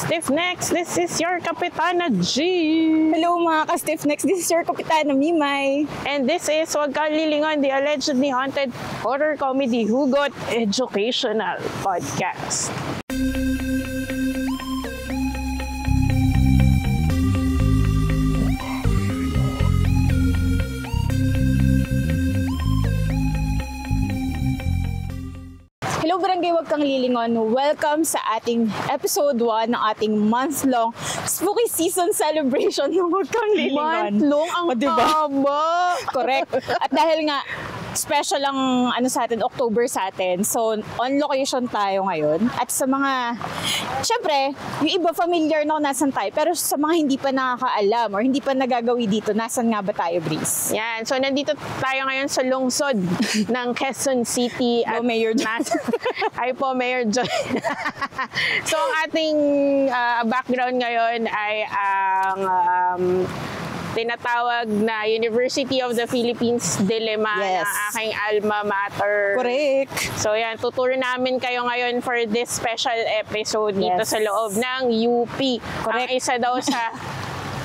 ka-Stiffnecks, this is your Kapitana G. Hello mga ka-Stiffnecks, this is your Kapitana Mimay. And this is Wag Kang Lilingon, the allegedly haunted horror comedy hugot educational podcast. Hello Barangay Wag Kang Lilingon, welcome sa ating episode 1 ng ating month-long spooky season celebration ng Wag Kang Lilingon. Month-long ang haba! Correct. At dahil nga special ang sa atin, October sa atin. So, on location tayo ngayon. At sa mga, syempre, yung iba familiar na kung nasan tayo. Pero sa mga hindi pa nakakaalam or hindi pa nagagawi dito, nasan nga ba tayo, Breeze? Yan. So, nandito tayo ngayon sa lungsod ng Quezon City. At Mayor Joy. Ay po, Mayor Joy. So, ang ating background ngayon ay ang tinatawag na University of the Philippines Dilemma ng aking alma mater. Correct. So yan, tuturo namin kayo ngayon for this special episode dito sa loob ng UP. Correct. Ang isa daw sa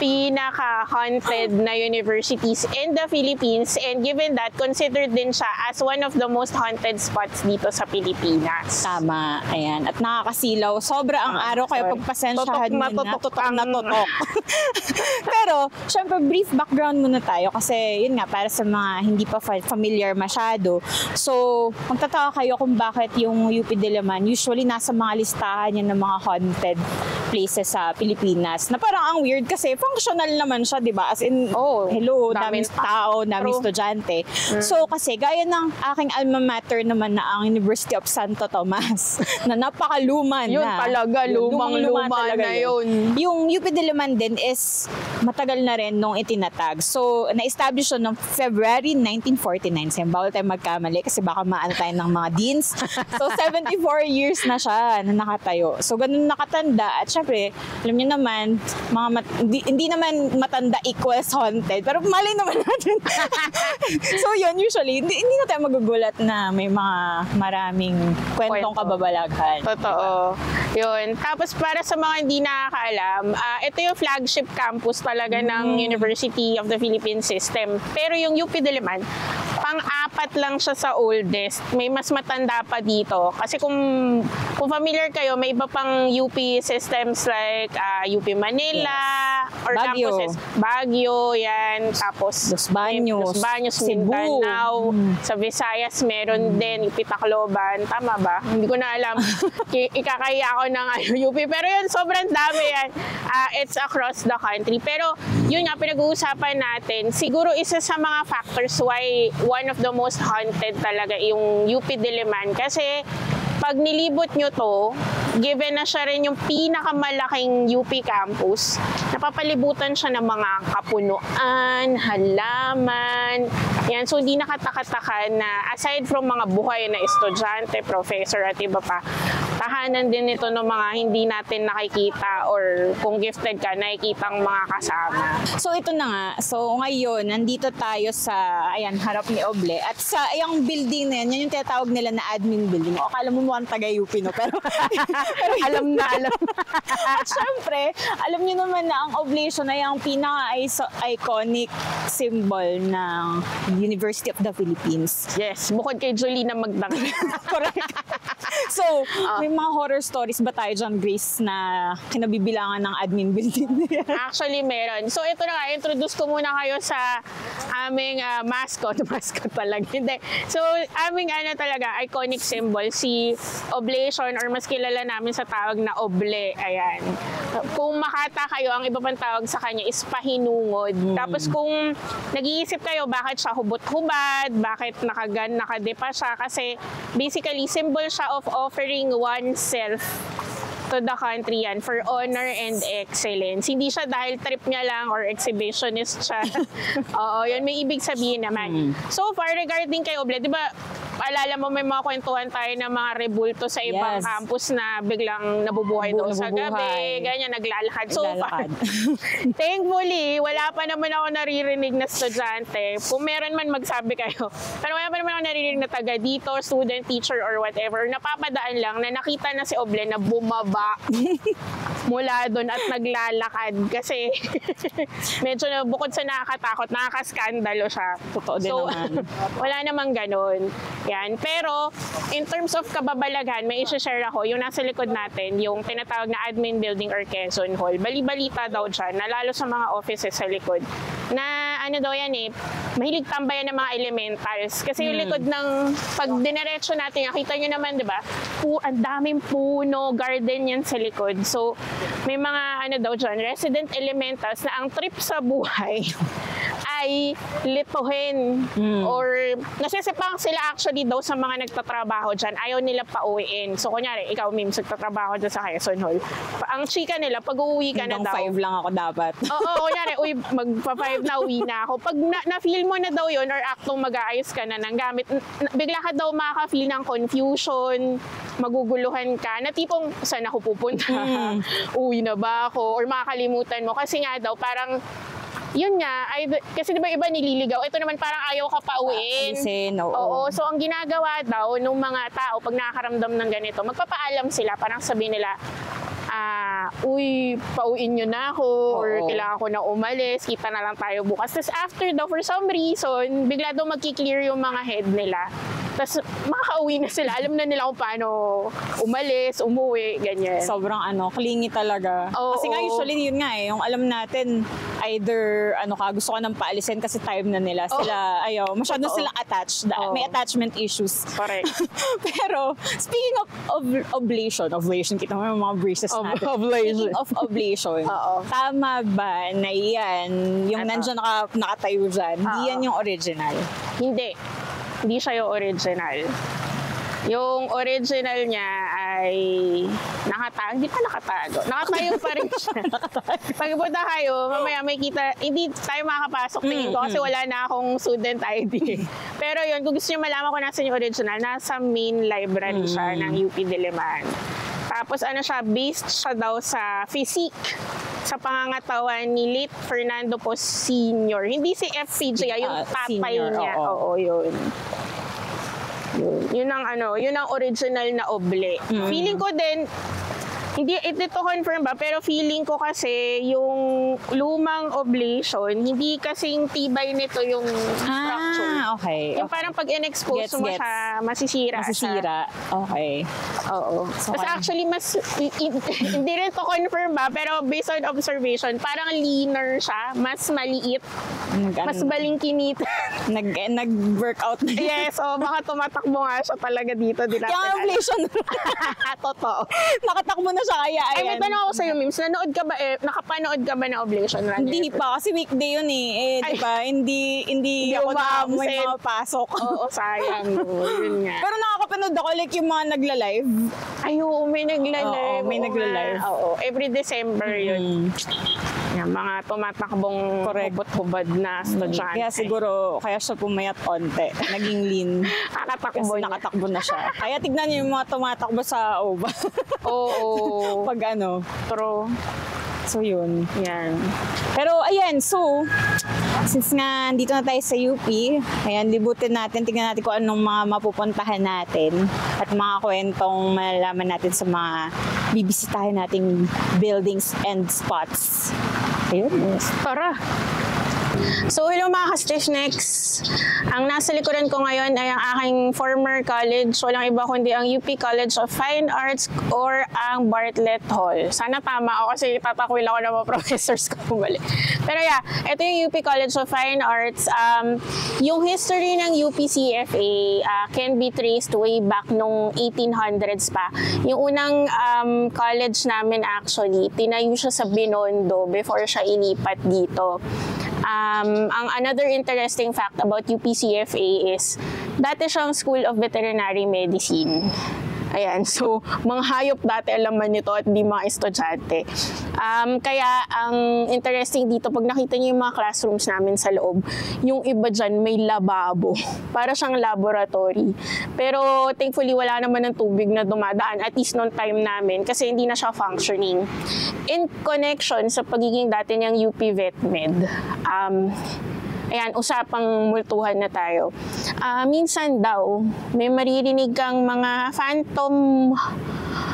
pinaka-haunted na universities in the Philippines, and given that, considered din siya as one of the most haunted spots dito sa Pilipinas. Tama, ayan. At nakakasilaw. Sobra ang araw, kaya pagpasensyahan nyo na. Tutok. Pero, syempre, brief background muna tayo kasi, yun nga, para sa mga hindi pa familiar masyado. So, magtataka kayo kung bakit yung UP Diliman, usually nasa mga listahan yan ng mga haunted places sa Pilipinas. Na parang ang weird kasi, functional naman siya, di ba? As in, hello, daming tao, daming estudyante. So, kasi gaya ng aking alma mater naman na ang University of Santo Tomas, na napakaluman yun na. Talaga, lumang-luma na yun. Yung UP Diliman din is matagal na rin nung itinatag. So, na-establish yun noong February 1949. So, bawal tayo magkamali kasi baka maano tayo ng mga deans. So, 74 years na siya na nakatayo. So, ganun nakatanda. At syempre, alam niyo naman, hindi naman matanda equals haunted, pero malay naman natin. So yun, usually, hindi na tayo magugulat na may mga maraming kwentong kababalaghan. Totoo. Yun. Tapos para sa mga hindi nakakaalam, ito yung flagship campus talaga ng University of the Philippines System. Pero yung UP Diliman, pang-apat lang siya sa oldest. May mas matanda pa dito. Kasi kung familiar kayo, may iba pang UP systems like UP Manila, or Baguio. Campuses. Baguio, yan. Tapos Los Baños, Mindanao. Sa Visayas, meron din. UP Tacloban. Tama ba? Hindi ko na alam. Ikakaya ako ng UP. Pero yun, sobrang dami yan. It's across the country. Pero yun nga, pinag-uusapan natin. Siguro isa sa mga factors why one of the most haunted talaga yung UP Diliman. Kasi pag nilibot nyo to, given na siya rin yung pinakamalaking UP campus, napapalibutan siya ng mga kapunuan, halaman. Yan, so hindi nakataka-taka na aside from mga buhay na estudyante, professor at iba pa, tahanan din ito ng mga hindi natin nakikita or kung gifted ka, nakikitang mga kasama. So ito na nga. So ngayon, nandito tayo sa, harap ni Oble. At sa yung building na yan yung tinatawag nila na admin building. O, akala mo mukhang taga-UP, no? Pero alam na. At syempre, alam niyo naman na ang oblation ay ang pinaka-iconic symbol ng University of the Philippines. Yes, bukod kay Jolina Magdang. Correct. So, may mga horror stories ba tayo dyan, Grace, na kinabibilangan ng admin building? Actually, meron. So, ito na nga, introduce ko muna kayo sa aming mascot. Mascot talaga. Hindi. So, aming talaga, iconic symbol, si Oblation, or mas kilala namin sa tawag na Oble. Ayan. Kung makata kayo, ang iba pang tawag sa kanya is pahinungod. Tapos kung nag-iisip kayo, bakit siya hubot-hubad, bakit nakadepa siya, kasi basically, symbol siya of offering oneself to the country yan for honor and excellence. Hindi siya dahil trip niya lang or exhibitionist siya. Oo, yun may ibig sabihin naman. So far, regarding kay Oble, di ba, alala mo may mga kwentuhan tayo ng mga rebulto sa ibang campus na biglang nabubuhay doon sa gabi, ganyan, naglalakad. So far, thankfully, wala pa naman ako naririnig na estudyante. Kung meron man, magsabi kayo. Pero wala pa naman ako naririnig na taga dito, student, teacher, or whatever. Napapadaan lang na nakita na si Oble na bumaba mula doon at naglalakad kasi medyo bukod sa nakakatakot, nakakaskandalo siya. Totoo din naman. Wala namang ganun. Yan. Pero, in terms of kababalaghan, may i-share ako, yung nasa likod natin, yung tinatawag na Admin Building or Quezon Hall. Bali-balita daw dyan, na lalo sa mga offices sa likod, na ano daw yan mahilig tambayan ng mga elementals. Kasi yung likod ng, pag dinerecho natin, nakita nyo naman, di ba? Ang daming puno, garden yan sa likod. So, may mga ano daw dyan, resident elementals na ang trip sa buhay ay lituhin or nasisipang sila actually daw sa mga nagtatrabaho dyan. Ayaw nila pauwiin. So, kunyari, ikaw, Mims, nagtatrabaho dyan sa Quezon Hall. Ang chika nila, pag uuwi ka na daw. 5 lang ako dapat. Oo, kunyari, magpa-5 na uwi na ako. Pag na-feel mo na daw yun or aktong mag-aayos ka na ng gamit, bigla ka daw makaka-feel ng confusion, maguguluhan ka, na tipong, saan ako pupunta? Uwi na ba ako? Or makakalimutan mo. Kasi nga daw, parang, yun nga, kasi diba iba nililigaw, ito naman parang ayaw ka pauwiin. Oo. So ang ginagawa daw nung mga tao, pag nakakaramdam ng ganito, magpapaalam sila, parang sabihin nila, uy, pauwiin nyo na ako, or kailangan ko na umalis, kita na lang tayo bukas. Tapos after daw, for some reason, bigla daw magki-clear yung mga head nila. Tapos makaka-uwi na sila. Alam na nila kung paano umalis, umuwi, ganyan. Sobrang clingy talaga. Kasi nga usually yun nga yung alam natin, either gusto ka nang paalisin kasi time na nila. Sila, masyado silang attached. May attachment issues. Correct. Pero, speaking of oblation, kita mo yung mga braces natin. Speaking of oblation, tama ba na yan, yung nandiyan nakatayo dyan, hindi yan yung original? Hindi siya yung original. Yung original niya ay hindi pa nakatago. Nakatayo pa rin siya. Pagpunta kayo, mamaya may kita, hindi tayo makakapasok tingin ko kasi wala na akong student ID. Pero yun, kung gusto niyo malaman kung nasa yung original, nasa main library siya ng UP Diliman. Tapos based siya daw sa physique, sa pangangatawan ni late Fernando Po Sr. Hindi si FPJ, yung tatay niya. Oo, yun. Yun ang original na oble. Feeling ko din, hindi ito confirm ba, pero feeling ko kasi yung lumang oblation, hindi kasing tibay nito yung structure. Okay. Yung parang pag in-expose mo siya, masisira. Okay. Oo. So, tapos actually, hindi rin to confirm ba, pero based on observation, parang leaner siya, mas maliit, mas balingkinit. Nag-workout na. Yes, baka tumatakbo nga siya talaga dito. Yung oblation. Totoo. Nakatakbo na siya kaya. Ay, may tanong ako sa'yo, Mims. Nakapanood ka ba ng Oblation Runner? Hindi pa, kasi weekday yun diba? Hindi ako may mga pasok. Oo, sayang. Yun nga. Pero nakakapanood ako, like yung mga nagla-live. Ay, may nagla-live. May nagla-live. Oo, every December yun. Yung mga tumatakbong hubot-hubad na estudyante. Kaya siguro, kaya siya pumayat onte. Naging lean. Nakatakbo na siya. Kaya tignan niyo yung mga tumatakbo sa OVA. Oo. Pag True. So, yun. Yan. Pero, ayan. So, since nga dito na tayo sa UP, ayan, libutin natin, tingnan natin kung anong mga mapupuntahan natin at mga kwentong malalaman natin sa mga bibisitahin nating buildings and spots. Ayun. Tara! So, hello mga ka-Stitchnex. Ang nasa likuran ko ngayon ay ang aking former college. Walang iba kundi ang UP College of Fine Arts or ang Bartlett Hall. Sana tama ako kasi tatakwil ako ng mga professors ko bumalik. Pero yeah, ito yung UP College of Fine Arts. Yung history ng UPCFA can be traced way back nung 1800s pa. Yung unang college namin actually, tinayo siya sa Binondo before siya ilipat dito. Ang another interesting fact about UPCFA is dati siyang School of Veterinary Medicine. Ayan, so mga hayop dati alaman nito at di mga estudyante. Kaya ang interesting dito, pag nakita niyo yung mga classrooms namin sa loob, yung iba dyan may lababo. Para siyang laboratory. Pero thankfully wala naman ng tubig na dumadaan, at least noong time namin, kasi hindi na siya functioning. In connection sa pagiging dati niyang UP VetMed, ayan, usapang multuhan na tayo. Minsan daw, may maririnig kang mga phantom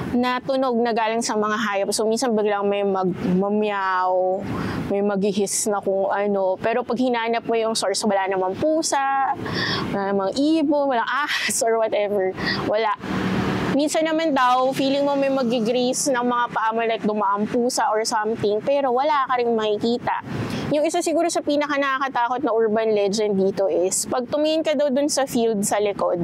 na tunog na galing sa mga hayop. So, minsan biglang may magmamyaw, may maghihis na kung ano. Pero pag hinanap mo yung source, wala namang pusa, wala namang ibon, walang ahas or whatever. Wala. Minsan naman daw, feeling mo may magigrace ng mga paa mo, like dumaang pusa or something, pero wala ka rin makikita. Yung isa siguro sa pinaka nakakatakot na urban legend dito is, pag tumingin ka daw dun sa field sa likod,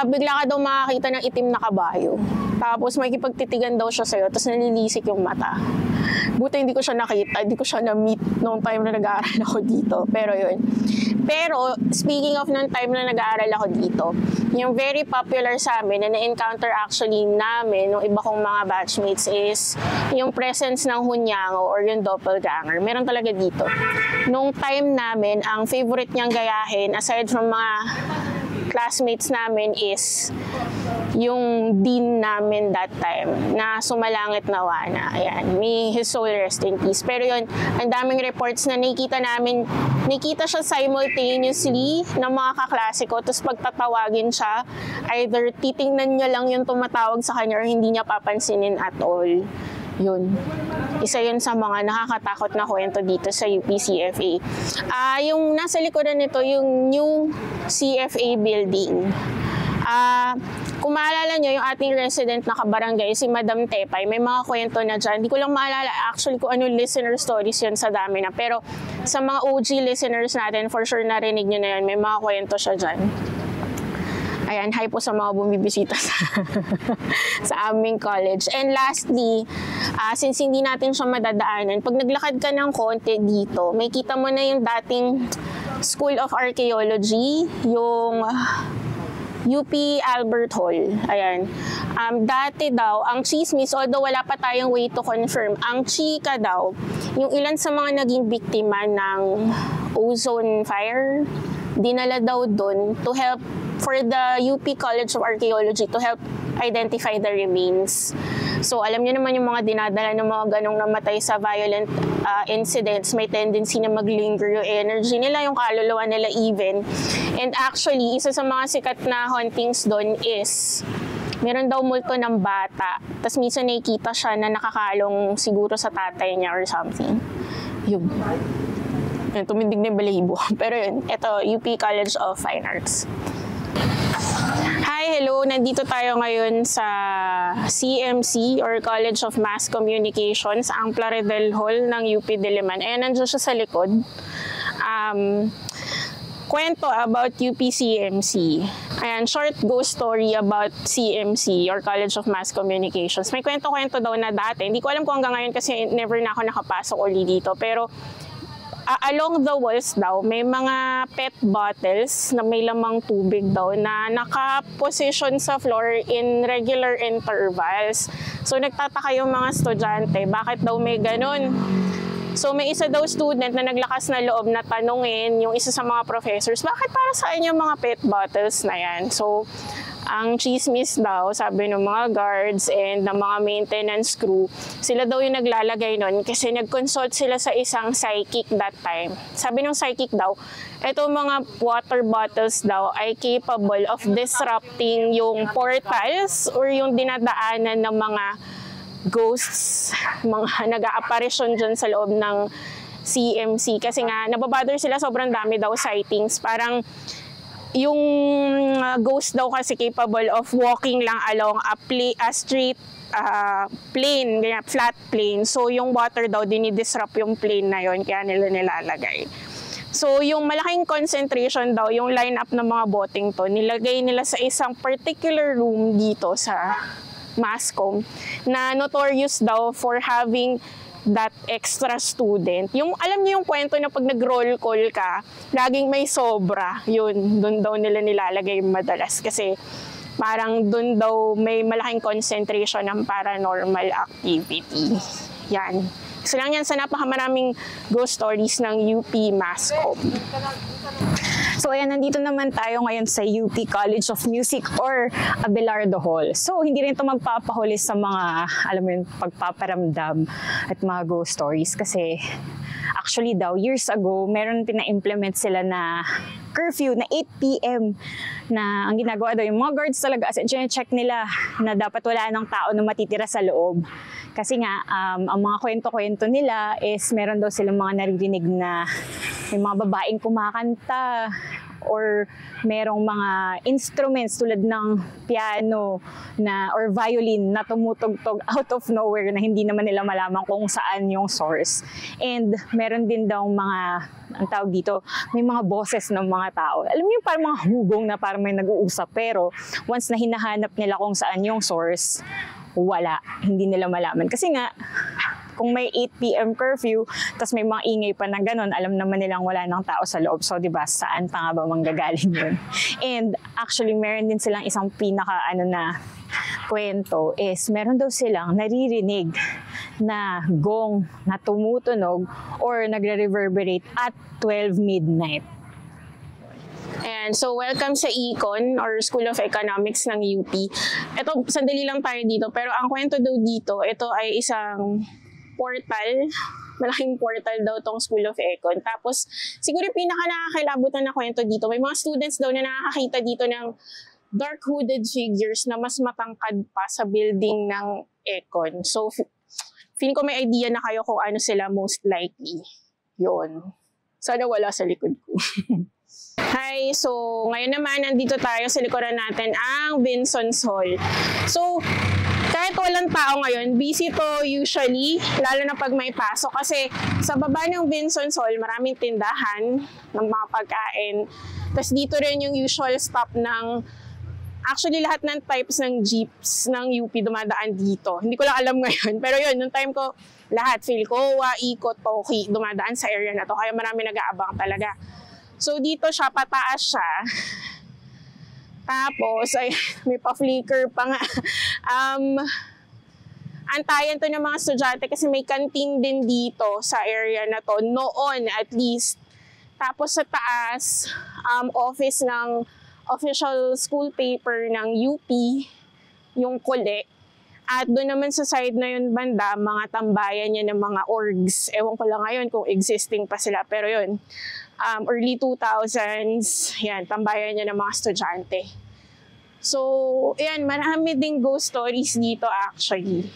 bigla ka daw makakita ng itim na kabayo. Tapos makikipagtitigan daw siya sa'yo, tapos nalilisik yung mata. Buti hindi ko siya nakita, hindi ko siya na-meet noong time na nag-aaral ako dito. Pero yun. Pero, speaking of noong time na nag-aaral ako dito, yung very popular sa amin na na-encounter actually namin nung iba kong mga batchmates is yung presence ng hunyango or yung doppelganger. Meron talaga dito. Nung time namin, ang favorite niyang gayahin, aside from mga classmates namin, is yung dean namin that time na sumalangit na wana. Ayan, may his soul rest in peace. Pero yun, ang daming reports na nakita siya simultaneously ng mga kaklase ko, tapos pagtatawagin siya, either titingnan niya lang yung tumatawag sa kanya or hindi niya papansinin at all. Yun. Isa yun sa mga nakakatakot na kwento dito sa UP-CFA. Yung nasa likodan nito, yung new CFA building. Kung maalala nyo, yung ating resident na kabarangay, si Madam Tepay, may mga kwento na dyan. Hindi ko lang maalala actually kung ano listener stories yun sa dami na. Pero sa mga OG listeners natin, for sure narinig nyo na yun. May mga kwento siya dyan. Ayan, hi po sa mga bumibisita sa aming college. And lastly, since hindi natin siya madadaanan, pag naglakad ka ng konti dito, may kita mo na yung dating School of Archaeology, yung UP Albert Hall. Ayan. Dati daw, ang chismis, although wala pa tayong way to confirm, ang chika daw, yung ilan sa mga naging biktima ng ozone fire, dinala daw doon to help for the UP College of Archaeology to help identify the remains. So, alam niyo naman yung mga dinadala ng mga ganong namatay sa violent incidents, may tendency na mag-linger yung energy nila, yung kaluluwa nila even. And actually, isa sa mga sikat na hauntings doon is meron daw multo ng bata. Tapos minsan nakikita siya na nakakalong siguro sa tatay niya or something. Yun. Tumindig na yung balahibo. Pero yun, ito, UP College of Fine Arts. Hi, hello! Nandito tayo ngayon sa CMC or College of Mass Communications, ang Plaridel Hall ng UP Diliman. Ayan, nandiyan siya sa likod. Kwento about UP CMC. Ayan, short ghost story about CMC or College of Mass Communications. May kwento-kwento daw na dati. Hindi ko alam kung hanggang ngayon kasi never na ako nakapasok uli dito. Pero along the walls daw, may mga PET bottles na may lamang tubig daw na nakaposition sa floor in regular intervals. So nagtataka yung mga estudyante, bakit daw may ganun? So may isa daw student na naglakas na loob na tanungin yung isa sa mga professors, bakit para saan yung mga PET bottles na yan? So ang chismis daw, sabi ng mga guards and ng mga maintenance crew, sila daw yung naglalagay nun kasi nag-consult sila sa isang psychic that time. Sabi ng psychic daw, eto mga water bottles daw ay capable of disrupting yung portals or yung dinadaanan ng mga ghosts, mga nag-a-apparition dyan sa loob ng CMC. Kasi nga, nababother sila, sobrang dami daw sightings. Parang yung ghost daw kasi capable of walking lang along a straight plane, ganyan, flat plane. So yung water daw, dinidisrupt yung plane na yon, kaya nila nilalagay. So yung malaking concentration daw, yung lineup ng mga boating to, nilagay nila sa isang particular room dito sa Mascom na notorious daw for having that extra student. Yung, alam niyo yung kwento na pag nag-roll call ka, laging may sobra. Yun, doon daw nila nilalagay madalas. Kasi parang doon daw may malaking concentration ng paranormal activity. Yan. Kasi lang yan sa napakamaraming ghost stories ng UP Mascom. So ayan, nandito naman tayo ngayon sa UP College of Music or Abelardo Hall. So hindi rin ito magpapahuli sa mga, alam mo yun, pagpaparamdam at mga ghost stories. Kasi actually daw, years ago, meron pina-implement sila na curfew na 8 p.m. na ang ginagawa daw yung mga guards talaga as in check nila na dapat wala ng tao na matitira sa loob. Kasi nga, ang mga kwento-kwento nila is meron daw silang mga naririnig na may mga babaeng kumakanta or merong mga instruments tulad ng piano na or violin na tumutugtog out of nowhere na hindi naman nila malaman kung saan yung source. And meron din daw mga, ang tawag dito, may mga boses ng mga tao. Alam niyo, parang mga hugong na parang may nag-uusap, pero once na hinahanap nila kung saan yung source, wala. Hindi nila malaman. Kasi nga, kung may 8 p.m. curfew, tapos may mga ingay pa na ganun, alam naman nilang wala ng tao sa loob. So, di ba, saan pa nga ba manggagaling yun? And actually, meron din silang isang na kwento is meron daw silang naririnig na gong na tumutunog or nagre-reverberate at 12 midnight. And so, welcome sa Econ or School of Economics ng UP. Ito, sandali lang tayo dito. Pero ang kwento daw dito, ito ay isang portal. Malaking portal daw tong School of Econ. Tapos, siguro yung pinaka-nakakailabutan na kwento dito, may mga students daw na nakakakita dito ng dark hooded figures na mas matangkad pa sa building ng Econ. So, feeling ko may idea na kayo kung ano sila most likely. Yun. Sana wala sa likod ko. Hi! So, ngayon naman, nandito tayo sa likuran natin ang Vinson's Hall. So, kahit walang tao ngayon, busy to usually, lalo na pag may pasok. Kasi sa baba ng Vinson's Hall, maraming tindahan ng mga pagkain. Tapos dito rin yung usual stop ng, actually lahat ng types ng jeeps ng UP dumadaan dito. Hindi ko lang alam ngayon. Pero yun, nung time ko, lahat, Philcoa, Ikot, Toki, dumadaan sa area na to. Kaya marami nag-aabang talaga. So, dito siya, pataas siya. Tapos, ay, may pa-flicker pa nga. Antayan to ng mga estudyante kasi may canteen din dito sa area na to. Noon, at least. Tapos, sa taas, office ng official school paper ng UP, yung Kule. At doon naman sa side na yun banda, mga tambayan niya ng mga orgs. Ewan ko lang ngayon kung existing pa sila. Pero yun, early 2000s, yan, tambayan niya ng mga estudyante. So, yan, marami ding ghost stories dito actually.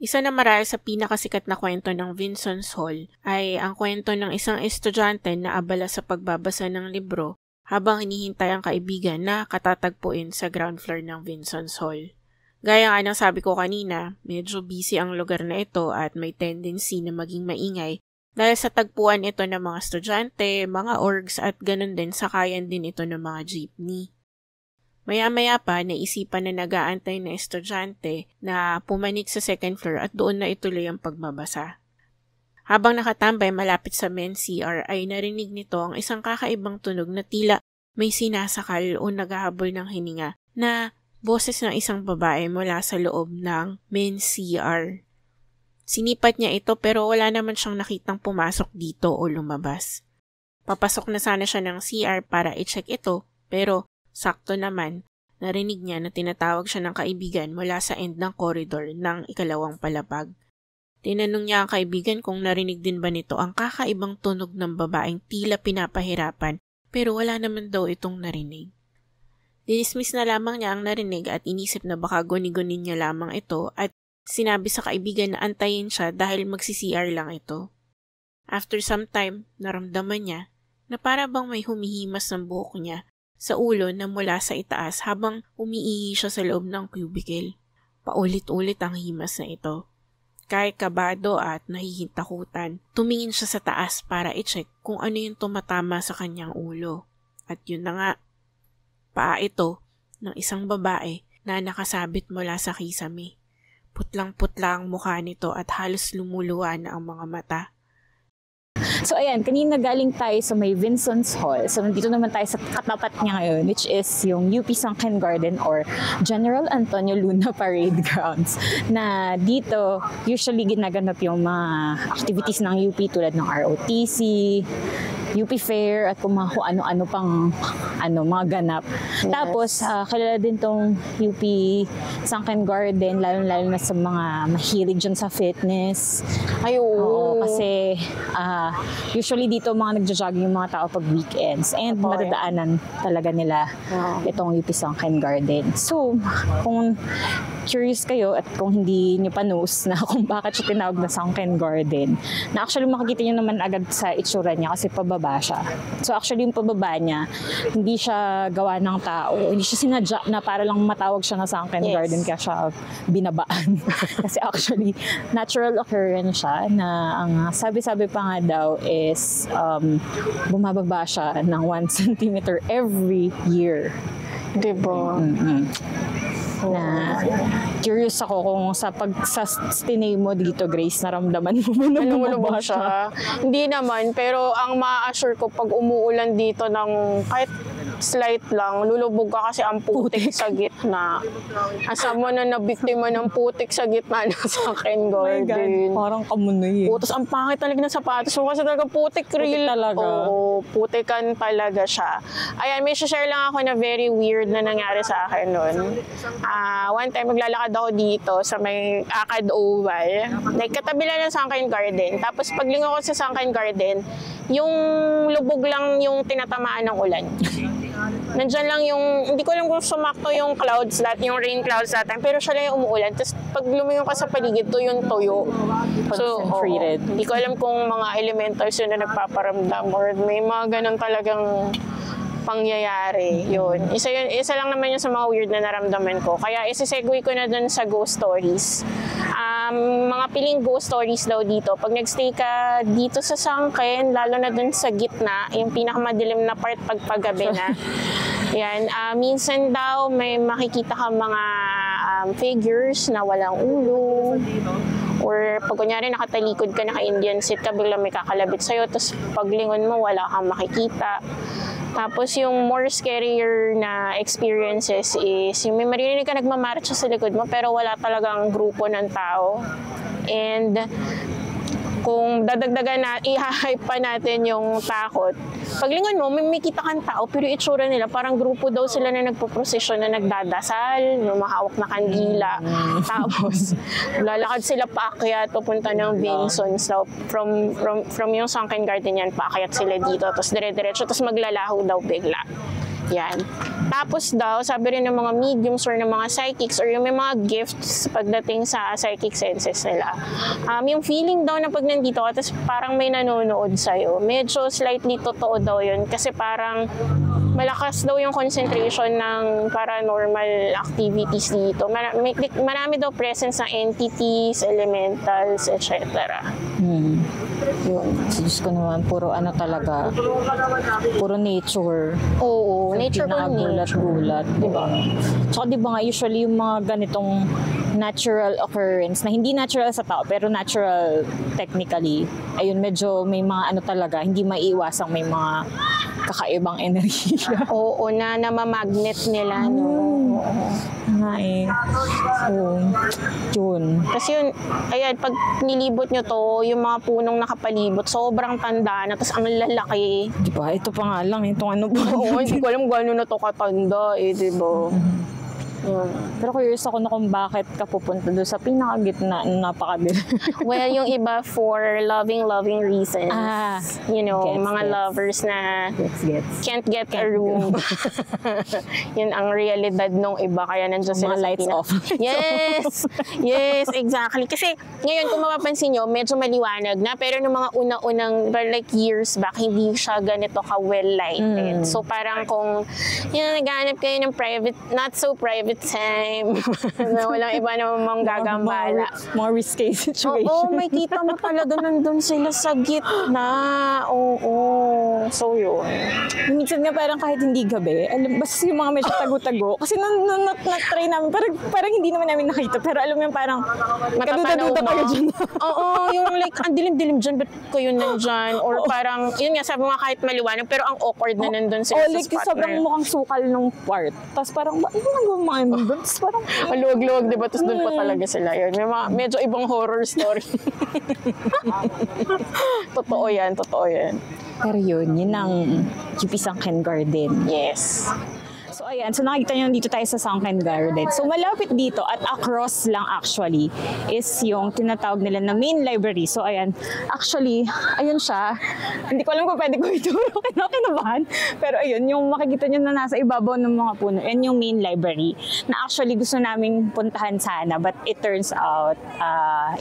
Isa na marahil sa pinakasikat na kwento ng Vinson's Hall ay ang kwento ng isang estudyante na abala sa pagbabasa ng libro habang hinihintay ang kaibigan na katatagpuin sa ground floor ng Vinson's Hall. Gaya nga ng sabi ko kanina, medyo busy ang lugar na ito at may tendency na maging maingay dahil sa tagpuan ito ng mga estudyante, mga orgs at ganun din sakayan din ito ng mga jeepney. Maya-maya pa, naisipan na nag-aantay na estudyante na pumanik sa second floor at doon na ituloy ang pagbabasa. Habang nakatambay malapit sa men's CR ay narinig nito ang isang kakaibang tunog na tila may sinasakal o naghahabol ng hininga na boses ng isang babae mula sa loob ng men's CR. Sinipat niya ito pero wala naman siyang nakitang pumasok dito o lumabas. Papasok na sana siya ng CR para i-check ito pero sakto naman narinig niya na tinatawag siya ng kaibigan mula sa end ng corridor ng ikalawang palapag. Tinanong niya ang kaibigan kung narinig din ba nito ang kakaibang tunog ng babaeng tila pinapahirapan pero wala naman daw itong narinig. Dinismiss na lamang niya ang narinig at inisip na baka guni-gunin niya lamang ito at sinabi sa kaibigan na antayin siya dahil magsi-CR lang ito. After some time, naramdaman niya na para bang may humihimas ng buhok niya sa ulo na mula sa itaas habang umiihi siya sa loob ng cubicle. Paulit-ulit ang himas na ito. Kahit kabado at nahihintakutan, tumingin siya sa taas para i-check kung ano yung tumatama sa kanyang ulo. At yun na nga, paa ito ng isang babae na nakasabit mula sa kisame. Putlang-putla ang mukha nito at halos lumuluwa na ang mga mata. So ayan, kanina galing tayo sa may Vinson's Hall. So nandito naman tayo sa katapat niya ngayon, which is yung UP Sunken Garden or General Antonio Luna Parade Grounds. Na dito, usually ginaganap yung mga activities ng UP tulad ng ROTC, UP Fair, at kung ano-ano pang mga ganap. Yes. Tapos, kilala din tong UP Sunken Garden, lalo-lalo na sa mga mahilig dyan sa fitness. Ay, oo. Kasi usually dito mga nagja-jogging yung mga tao pag weekends and matadaanan talaga nila itong UP Sunken Garden. So, kung curious kayo at kung hindi nyo pa knows na kung bakit siya tinawag na Sunken Garden, na actually makikita nyo naman agad sa itsura niya kasi pababa siya. So actually yung pababa niya, hindi siya gawa ng tao, hindi siya sinadya na para lang matawag siya na Sunken Garden kaya siya binabaan. Kasi actually natural occurrence siya na ang sabi-sabi pa nga daw is bumababa siya ng 1 centimeter every year. Diba? Na curious ako kung sa stay mo dito, Grace, naramdaman mo ba na bumaba siya? Hindi naman, pero ang ma-assure ko pag umuulan dito ng kahit slight lang, lulubog ka kasi ang putik sa gitna. Asa mo na nabiktima ng putik sa gitna ng Sunken Garden. Parang kamunoy eh. Tapos ang pangit talaga ng sapatos mo kasi talaga putik real. Talaga. Oo, putikan talaga siya. Ayan, may share lang ako na very weird na nangyari sa akin noon. One time maglalakad ako dito sa may Akad Oval. Like, katabi lang ng Sunken Garden. Tapos paglingo ko sa Sunken Garden, yung lubog lang yung tinatamaan ng ulan. Nandyan lang yung, hindi ko alam kung sumakto yung clouds, yung rain clouds that time, pero siya lang yung umuulan. Tapos pag lumingon ka sa paligid, to yung toyo. So, hindi ko alam kung mga elementals yun na nagpaparamdam or may mga ganun talagang pangyayari. Yun. Isa lang naman yun sa mga weird na naramdaman ko. Kaya isisegue ko na dun sa ghost stories. Mga piling ghost stories daw dito. Pag nagstay ka dito sa Sunken, lalo na dun sa gitna, yung pinakamadilim na part pagpagabi na. Yan. Minsan daw may makikita ka mga figures na walang ulo. Or pag kunyari nakatalikod ka, naka-Indian seat ka, biglang may kakalabit sa'yo, tapos paglingon mo, wala kang makikita. Tapos yung more scarier na experiences is yung may maririnig ka nagmamarcha sa likod mo pero wala talagang grupo ng tao. And kung dadagdagan na, i-hype pa natin yung takot. Paglingon mo, may kita kang tao, pero itsura nila, parang grupo daw sila na nagpo-prosesyon na nagdadasal, mahawak na kandila. Tapos, lalakad sila paakyat, papunta ng Vinsons. So, from yung Sunken Garden yan, paakyat sila dito, tapos dire-diretso, tapos maglalaho daw bigla. Yan. Tapos daw, sabi rin ng mga mediums or ng mga psychics or yung may mga gifts pagdating sa psychic senses nila. Yung feeling daw na pag nandito ka, tapos parang may nanonood sa'yo, medyo slightly totoo daw yun. Kasi parang malakas daw yung concentration ng paranormal activities dito. Marami daw presence ng entities, elementals, etc. Yun. Diyos ko naman, puro ano talaga, puro nature. Oo, nature ko gulat, di ba? Tsaka di ba nga, usually yung mga ganitong natural occurrence, na hindi natural sa tao, pero natural technically, ayun, medyo may mga ano talaga, hindi maiiwasang may mga kakaibang enerhiya. Oo, na namamagnet nila, no? Nga eh. So, yun. Kasi yun, ayan, pag nilibot nyo to, yung mga punong nakapalibot, sobrang tanda na, tapos ang lalaki. Di ba? Ito pa nga lang, itong ano ba? Oo, hindi ko alam gano'n na to katanda eh, di ba? Pero curious ako na kung bakit ka pupunta doon sa pinakagitna, napakagitna. Well, yung iba for loving reasons. You know, mga lovers na can't get a room. Yun ang realidad nung iba, kaya nandiyan sila sa lights off. Yes, exactly. Kasi ngayon, kung mapapansin nyo, medyo maliwanag na, pero nung mga unang like years back, hindi siya ganito ka-well lighted. So parang kung naghanap kayo ng private, not so private time, na walang iba namang gagambala. More risky situation. Oo, may kita mo talaga nandun sila sa gitna. Oo. So yun. Minsan nga parang kahit hindi gabi, basta yung mga medyo tago-tago. Kasi na-try namin, parang hindi naman namin nakita. Pero alam mo yung parang kaduda-duda kayo dyan. Oo, yung like, ang dilim-dilim dyan, ba't kayo nandyan? Or parang, yun nga, sabi mga kahit maliwanag, pero ang awkward na nandun sila sa like, spot sobrang mukhang sukal nung part. Tapos parang, ano mga doon? Tapos parang, maluwag-luwag, diba? Tapos doon pa talaga sila yun. May mga medyo ibang horror story. Totoo yan. Pero yun ang UP Sunken Garden. Yes. So ayan, so nakikita nyo dito tayo sa Sunken Garden. So malapit dito at across lang actually is yung tinatawag nila na main library. So ayan, actually, ayun siya. Hindi ko alam kung pwede ko ituro, kinakabahan. Pero ayun, yung makikita nyo na nasa ibabaw ng mga puno, yan yung main library na actually gusto naming puntahan sana, but it turns out,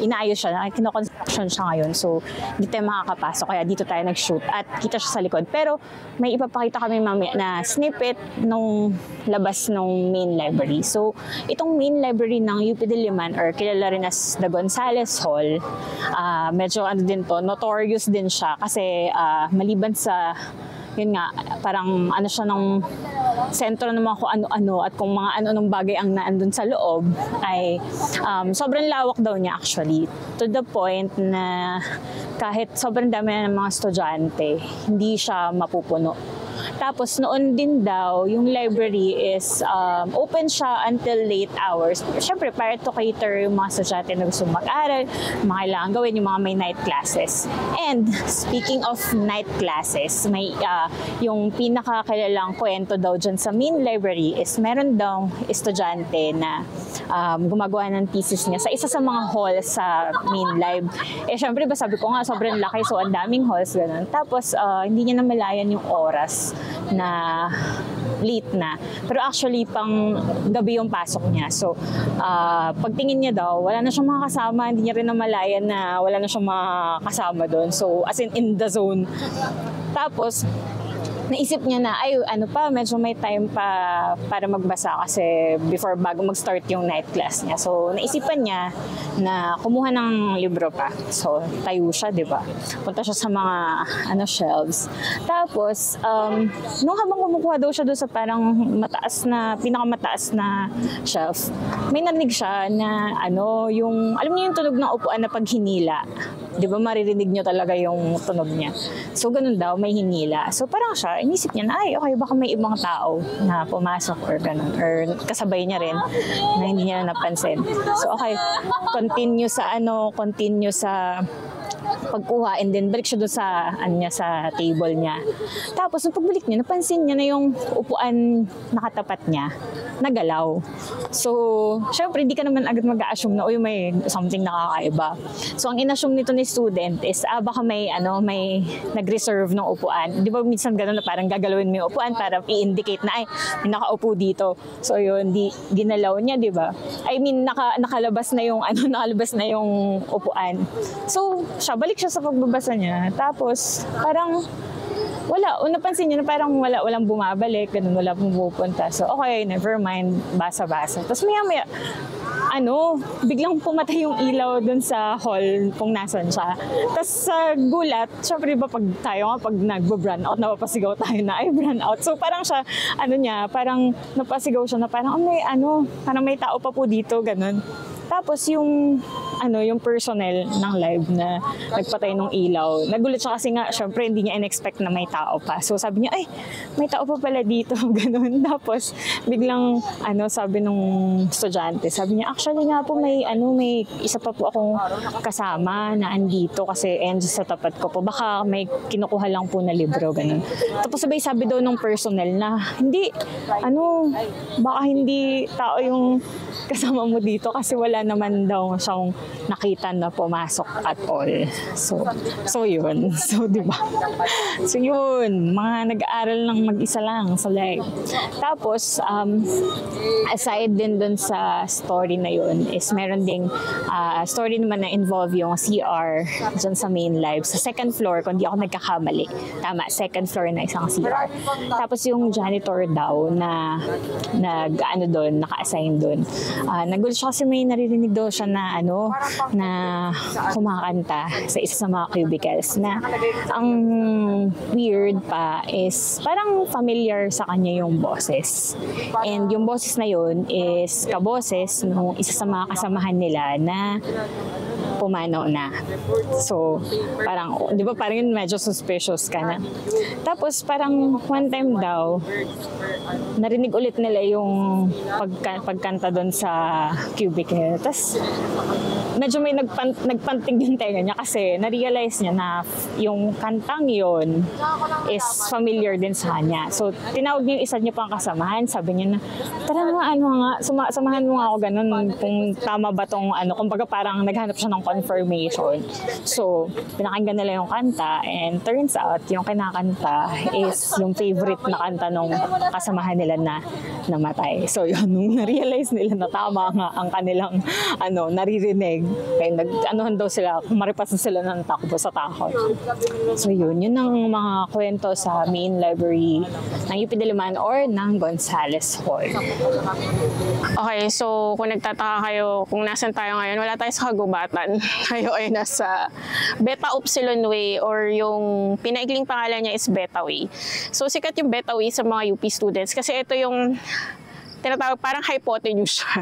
inaayos siya, kino-construction siya ngayon. So hindi tayo makakapasok, kaya dito tayo nag-shoot at kita siya sa likod. Pero may ipapakita kami mamaya na snippet nung labas ng main library. So, itong main library ng UP Diliman or kilala rin as the Gonzales Hall, medyo ano din to, notorious din siya kasi maliban sa yun nga, parang ano siya ng sentro ng mga kung ano-ano at kung mga ano-anong bagay ang naandun sa loob ay sobrang lawak daw niya actually. To the point na kahit sobrang dami na ng mga estudyante, hindi siya mapupuno. Tapos noon din daw, yung library is open siya until late hours. Siyempre, para to cater yung mga estudyante na gusto mag-aral, mga kailangan gawin yung mga may night classes. And speaking of night classes, may yung pinakakilalang kwento daw dyan sa main library is meron daw estudyante na gumagawa ng thesis niya sa isa sa mga halls sa main lib. Eh syempre, ba sabi ko nga, sobrang laki, so ang daming halls, ganun. Tapos, hindi niya namalayan yung oras na late na. Pero actually, pang gabi yung pasok niya. So, pagtingin niya daw, wala na siyang mga kasama. Hindi niya rin namalayan na wala na siyang mga kasama doon. So, as in the zone. Tapos, naisip niya na, ay, ano pa, medyo may time pa para magbasa kasi bago mag-start yung night class niya. So, naisipan niya na kumuha ng libro pa. So, tayo siya, di ba? Punta siya sa mga shelves. Tapos, nung habang kumukuha daw siya doon sa parang pinakamataas na shelf, may narinig siya na, yung, alam niyo yung tunog ng upuan na pag hinila. Di ba, maririnig niyo talaga yung tunog niya. So, ganun daw, may hinila. So, parang siya, inisip niya na, ay, okay, baka may ibang tao na pumasok or ganun. Or kasabay niya rin na hindi niya napansin. So, okay, continue sa pagkuha and then balik siya doon sa sa table niya. Tapos nung pagbalik niya, napansin niya na yung upuan nakatapat niya nagalaw. So, syempre hindi ka naman agad mag-a-assume na may something nakakaiba. So, ang in-assume nito ni student is baka may nag-reserve ng upuan. Di ba minsan gano'n na parang gagalawin mo yung upuan para i-indicate na may nakaupo dito. So, yun, ginalaw niya, di ba? I mean, nakalabas na yung upuan. So, balik siya sa pagbabasa niya. Tapos, parang napansin niya na parang walang bumabalik, ganun, wala pumupunta. So, okay, never mind, basa-basa. Tapos maya-maya, biglang pumatay yung ilaw dun sa hall kung nasan siya. Tapos sa gulat, syempre ba pag nag-brun out, napapasigaw tayo na, brun out. So parang siya, parang napasigaw siya na parang, parang may tao pa po dito, ganun. Tapos yung personnel ng live na nagpatay ng ilaw, nagulat siya kasi nga, syempre hindi niya in-expect na may tao pa. So sabi niya, ay, may tao pa pala dito, ganun. Tapos biglang, sabi nung estudyante, sabi niya, actually nga po may isa pa po akong kasama na andito kasi sa tapat ko po. Baka may kinukuha lang po na libro, ganun. Tapos sabi daw nung personnel na, hindi, baka hindi tao yung kasama mo dito kasi wala naman daw siyang nakita na pumasok at all. So yun. So, di ba? So yun, mga nag-aaral lang mag-isa lang sa live. Tapos, aside din dun sa story na yun, is meron ding story naman na involve yung CR dyan sa main live. Sa second floor, kung di ako nagkakamali. Tama, second floor na isang CR. Tapos yung janitor daw na naka-assign dun. Nagulat siya kasi may naririnig daw siya na kumakanta sa isa sa mga cubicles na ang weird pa is parang familiar sa kanya yung boses. And yung boses na yun is kaboses nung isa sa mga kasamahan nila na pumanaw na. So, parang, di ba parang yun medyo suspicious ka na. Tapos parang one time daw, narinig ulit nila yung pagkanta doon sa cubicle. Tapos, medyo may nagpantig yung tenga niya kasi na-realize niya na yung kantang yon is familiar din sa kanya. So, tinawag niya yung isa niya pang kasamahan. Sabi niya na, tara nga, samahan mo nga ako ganun kung tama ba tong kumbaga parang naghanap siya ng confirmation. So, pinakinggan nila yung kanta and turns out yung kinakanta is yung favorite na kanta nung kasamahan nila na namatay. So, yun, nung na-realize nila na tama nga ang kanilang naririnig, kaya nag-anuhan daw sila, maripas na sila ng takbo sa takot. So, yun ang mga kwento sa main library ng UP Diliman or ng Gonzales Hall. Okay, so kung nagtataka kayo kung nasan tayo ngayon, wala tayo sa Kagubatan. Tayo ay nasa Beta Upsilon Way or yung pinaikling pangalan niya is Beta Way. So sikat yung Beta Way sa mga UP students kasi ito yung tinatawag parang hypotenuse siya.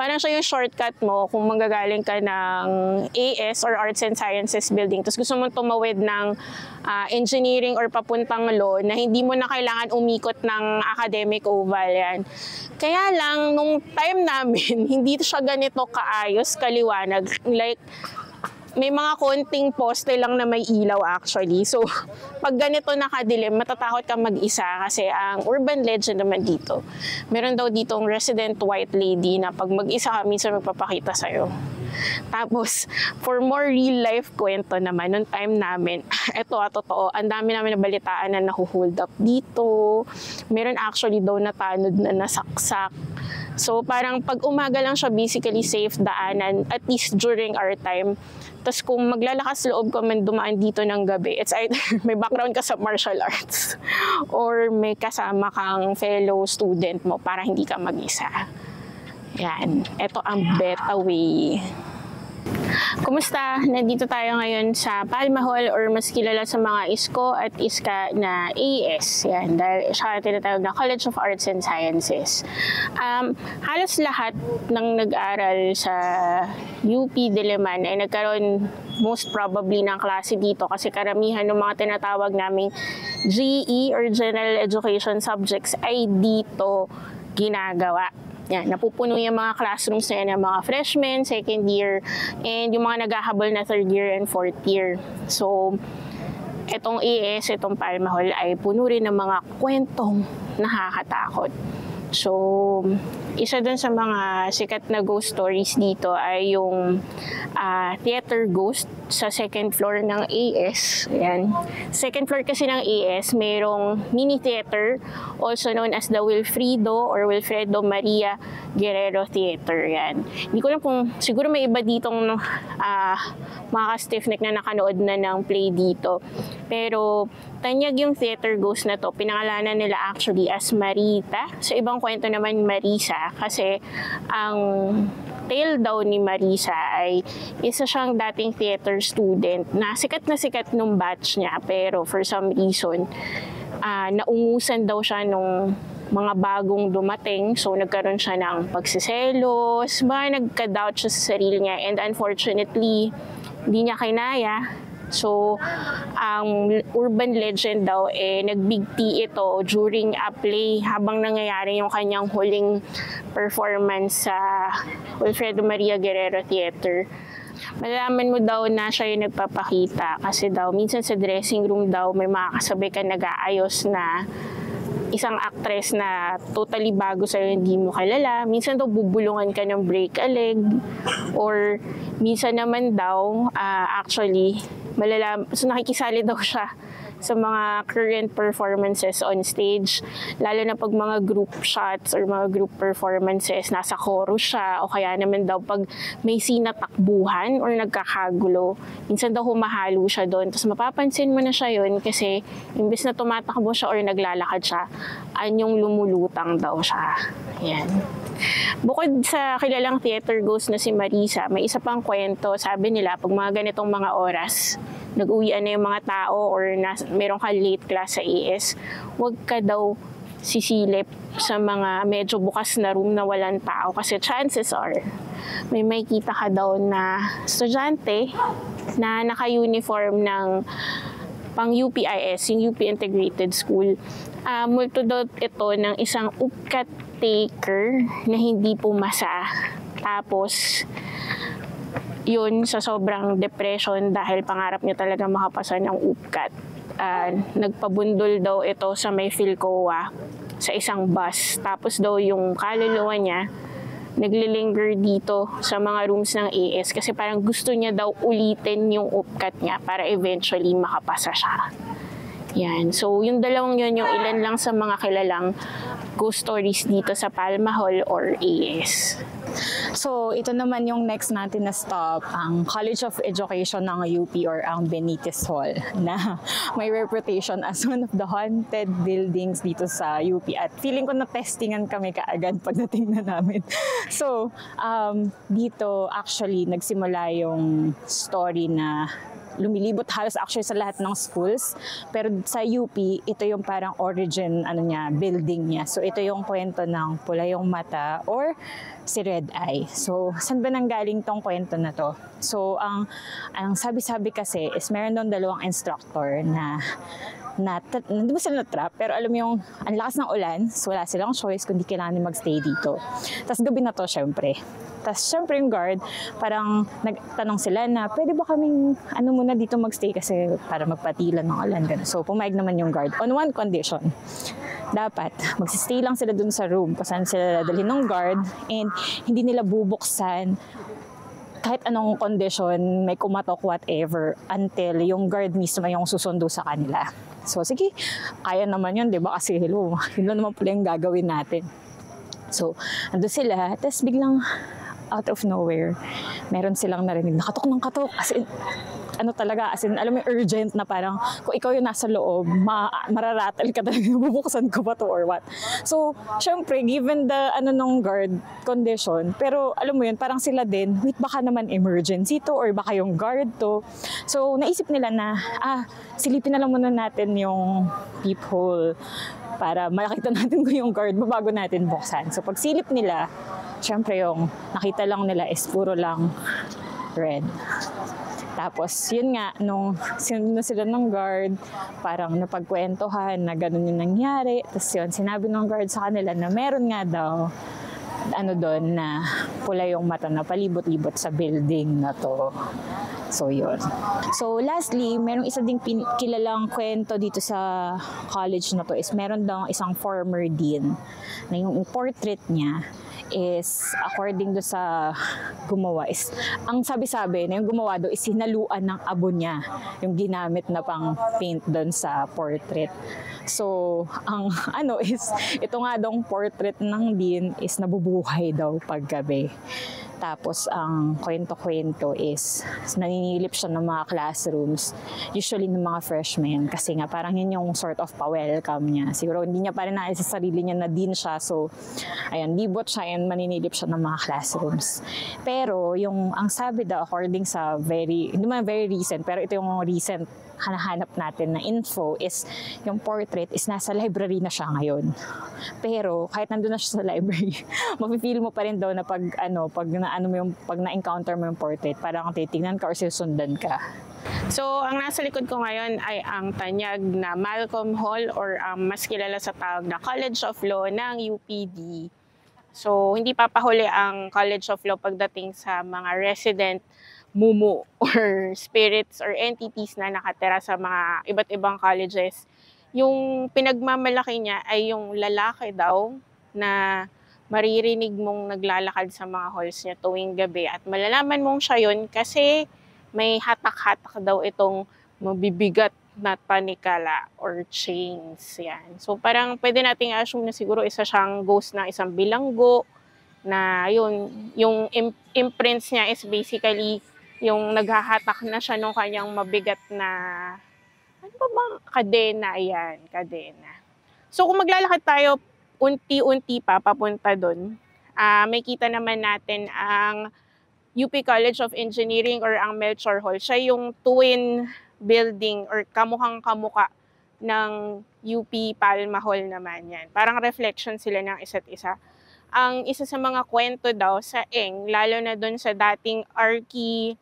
Parang siya yung shortcut mo kung manggagaling ka ng AS or Arts and Sciences building. Tapos gusto mong tumawid ng engineering or papuntang law na hindi mo na kailangan umikot ng academic oval yan. Kaya lang, nung time namin, hindi siya ganito kaayos, kaliwanag. Like, may mga konting poste lang na may ilaw actually. So, pag ganito nakadilim, matatakot ka mag-isa kasi ang urban legend naman dito. Meron daw ditong resident white lady na pag mag-isa ka, minsan magpapakita sa'yo. Tapos, for more real life kwento naman, nung time namin, totoo, ang dami namin nabalitaan na nahuhold up dito. Meron actually daw na tanod na nasaksak. So, parang pag umaga lang siya basically safe daanan, at least during our time. Tapos kung maglalakas loob ka man dumaan dito ng gabi, it's either may background ka sa martial arts or may kasama kang fellow student mo para hindi ka mag-isa. Yan. Ito ang Beta Way. Kumusta? Nandito tayo ngayon sa Palma Hall or mas kilala sa mga ISCO at ISCA na AS. Yan, dahil siya tinatawag na College of Arts and Sciences. Halos lahat ng nag-aral sa UP Diliman ay nagkaroon most probably ng klase dito kasi karamihan ng mga tinatawag naming GE or General Education subjects ay dito ginagawa. Yan, napupuno yung mga classrooms na yan ng mga freshmen, second year, and yung mga naghahabol na third year and fourth year. So, etong AS, etong Palma Hall ay puno rin ng mga kwentong nakakatakot. So, isa dun sa mga sikat na ghost stories dito ay yung theater ghost sa second floor ng AS. Ayan. Second floor kasi ng AS, mayroong mini theater, also known as the Wilfredo Maria Guerrero Theater. Yan. Hindi ko alam kung, siguro may iba ditong mga ka-stiffneck na nakanood na ng play dito. Pero, tanyag yung theater ghost na to, pinangalanan nila actually as Marita. Sa ibang kwento naman Marisa, kasi ang tale daw ni Marisa ay isa siyang dating theater student na sikat nung batch niya, pero for some reason naungusan daw siya nung mga bagong dumating, so nagkaroon siya ng pagsiselos, nagka-doubt siya sa sarili niya, and unfortunately hindi niya kinaya. So, ang urban legend daw nagbigti ito during a play habang nangyayari yung kanyang huling performance sa Wilfredo Maria Guerrero Theater. Malalaman mo daw na siya yung nagpapakita kasi daw minsan sa dressing room daw may makakasabay ka nag-aayos na isang actress na totally bago sa'yo, hindi mo kilala. Minsan daw bubulungan ka ng break a leg, or minsan naman daw actually so nakikisali daw siya sa mga current performances on stage, lalo na pag mga group shots or mga group performances, nasa chorus siya, o kaya naman daw pag may sinatakbuhan or nagkakagulo, minsan daw humahalo siya doon. Tapos mapapansin mo na siya yun kasi imbes na tumatakbo siya or naglalakad siya, anyong lumulutang daw siya. Yan. Bukod sa kilalang theater ghost na si Marisa, may isa pang kwento. Sabi nila, pag mga ganitong mga oras, nag-uwian na yung mga tao or meron ka late class sa AS, huwag ka daw sisilip sa mga medyo bukas na room na walang tao kasi chances are may makita ka daw na estudyante na naka-uniform ng pang UPIS, yung UP Integrated School. Multo daw ito ng isang upkat taker na hindi pumasa. Tapos, yun sa sobrang depression dahil pangarap niya talaga makapasa ng upkat. Nagpabundol daw ito sa may Philcoa sa isang bus. Tapos daw yung kaluluwa niya naglilinger dito sa mga rooms ng AS kasi parang gusto niya daw ulitin yung upkat niya para eventually makapasa siya. Yan. So, yung dalawang yun, yung ilan lang sa mga kilalang ghost stories dito sa Palma Hall or AS. So, ito naman yung next natin na stop, ang College of Education ng UP or ang Benitez Hall na may reputation as one of the haunted buildings dito sa UP at feeling ko na testingan kami kaagad pagdating na namin. So, dito actually nagsimula yung story na lumilibot halos actually sa lahat ng schools. Pero sa UP, ito yung parang origin building niya. So ito yung kwento ng Pula yung Mata or si Red Eye. So saan ba nanggaling tong kwento na to? So ang sabi-sabi kasi is meron doon dalawang instructor na hindi mo sila na-trap, pero alam mo yung ang lakas ng ulan, so wala silang choice kundi kailangan magstay dito. Tapos gabi na to syempre. Tapos syempre yung guard, parang nagtanong sila na pwede ba kaming muna dito magstay kasi para magpatilan ng ulan. So pumayag naman yung guard on one condition. Dapat magsistay lang sila dun sa room kung saan sila dadalhin ng guard and hindi nila bubuksan kahit anong condition, may kumatok, whatever, until yung guard mismo yung susundo sa kanila. So, sige, kaya naman yun, di ba? Kasi, yun naman pala yung gagawin natin. So, ando sila, tapos biglang out of nowhere, meron silang narinig, nakatok ng katok. As in, alam mo, urgent na parang, kung ikaw yung nasa loob, mararatal ka talaga, bubuksan ko ba to or what. So, syempre, given the, nung guard condition, pero alam mo yun, parang sila din, wait, baka naman emergency to, or baka yung guard to. So, naisip nila na, silipin na lang muna natin yung peephole para makita natin kung yung guard bago natin buksan. So, pag silip nila, syempre yung nakita lang nila is puro lang red. Tapos, yun nga, nung sinunod sila ng guard, parang napagkwentuhan na ganun yung nangyari. Tapos yun, sinabi ng guard sa kanila na meron nga daw, doon na pula yung mata na palibot-libot sa building na to. So, yun. So, lastly, merong isa ding kilalang kwento dito sa college na to is meron daw isang former dean na yung portrait niya is according do sa gumawa is ang sabi-sabi na yung gumawa do is hinaluan ng abo niya yung ginamit na pang paint doon sa portrait. So ang is ito nga dong portrait ng dean is nabubuhay daw paggabi. Tapos ang kwento-kwento is naninilip siya ng mga classrooms, usually ng mga freshmen kasi nga parang yun yung sort of pa-welcome niya. Siguro hindi niya pa rin naayos sa sarili niya na din siya, so ayun, libot siya and maninilip siya ng mga classrooms. Pero yung ang sabi daw according sa hindi man very recent, pero ito yung recent hanahanap natin na info is yung portrait is nasa library na siya ngayon. Pero kahit nandun na siya sa library, mafe-feel mo pa rin daw na pag na-encounter mo yung portrait, parang titignan ka or susundan ka. So, ang nasa likod ko ngayon ay ang tanyag na Malcolm Hall or ang mas kilala sa tawag na College of Law ng UPD. So, hindi papahuli ang College of Law pagdating sa mga resident mumu or spirits or entities na nakatira sa mga iba't ibang colleges. Yung pinagmamalaki niya ay yung lalaki daw na maririnig mong naglalakad sa mga halls niya tuwing gabi at malalaman mong siya yun kasi may hatak-hatak daw itong mabibigat na panikala or chains. Yan. So parang pwede nating assume na siguro isa siyang ghost ng isang bilanggo na yun, yung imprints niya is basically yung naghahatak na siya nung kanyang mabigat na, ano ba bang kadena? Ayan, kadena. So kung maglalakad tayo, unti-unti pa papunta doon, may kita naman natin ang UP College of Engineering or ang Melchor Hall. Siya yung twin building or kamukhang-kamuka ng UP Palma Hall naman yan. Parang reflection sila ng isa't isa. Ang isa sa mga kwento daw sa ENG, lalo na dun sa dating Archie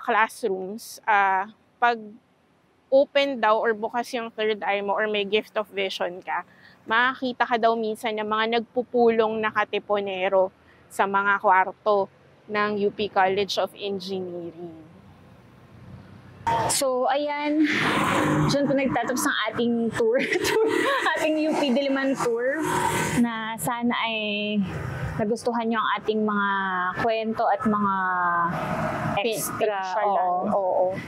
classrooms, pag open daw or bukas yung third eye mo or may gift of vision ka, makakita ka daw minsan ng mga nagpupulong na katiponero sa mga kwarto ng UP College of Engineering. So, ayan. Diyan po nagtatapos ang ating tour. Ating UP Diliman tour na sana ay nagustuhan nyo ang ating mga kwento at mga extra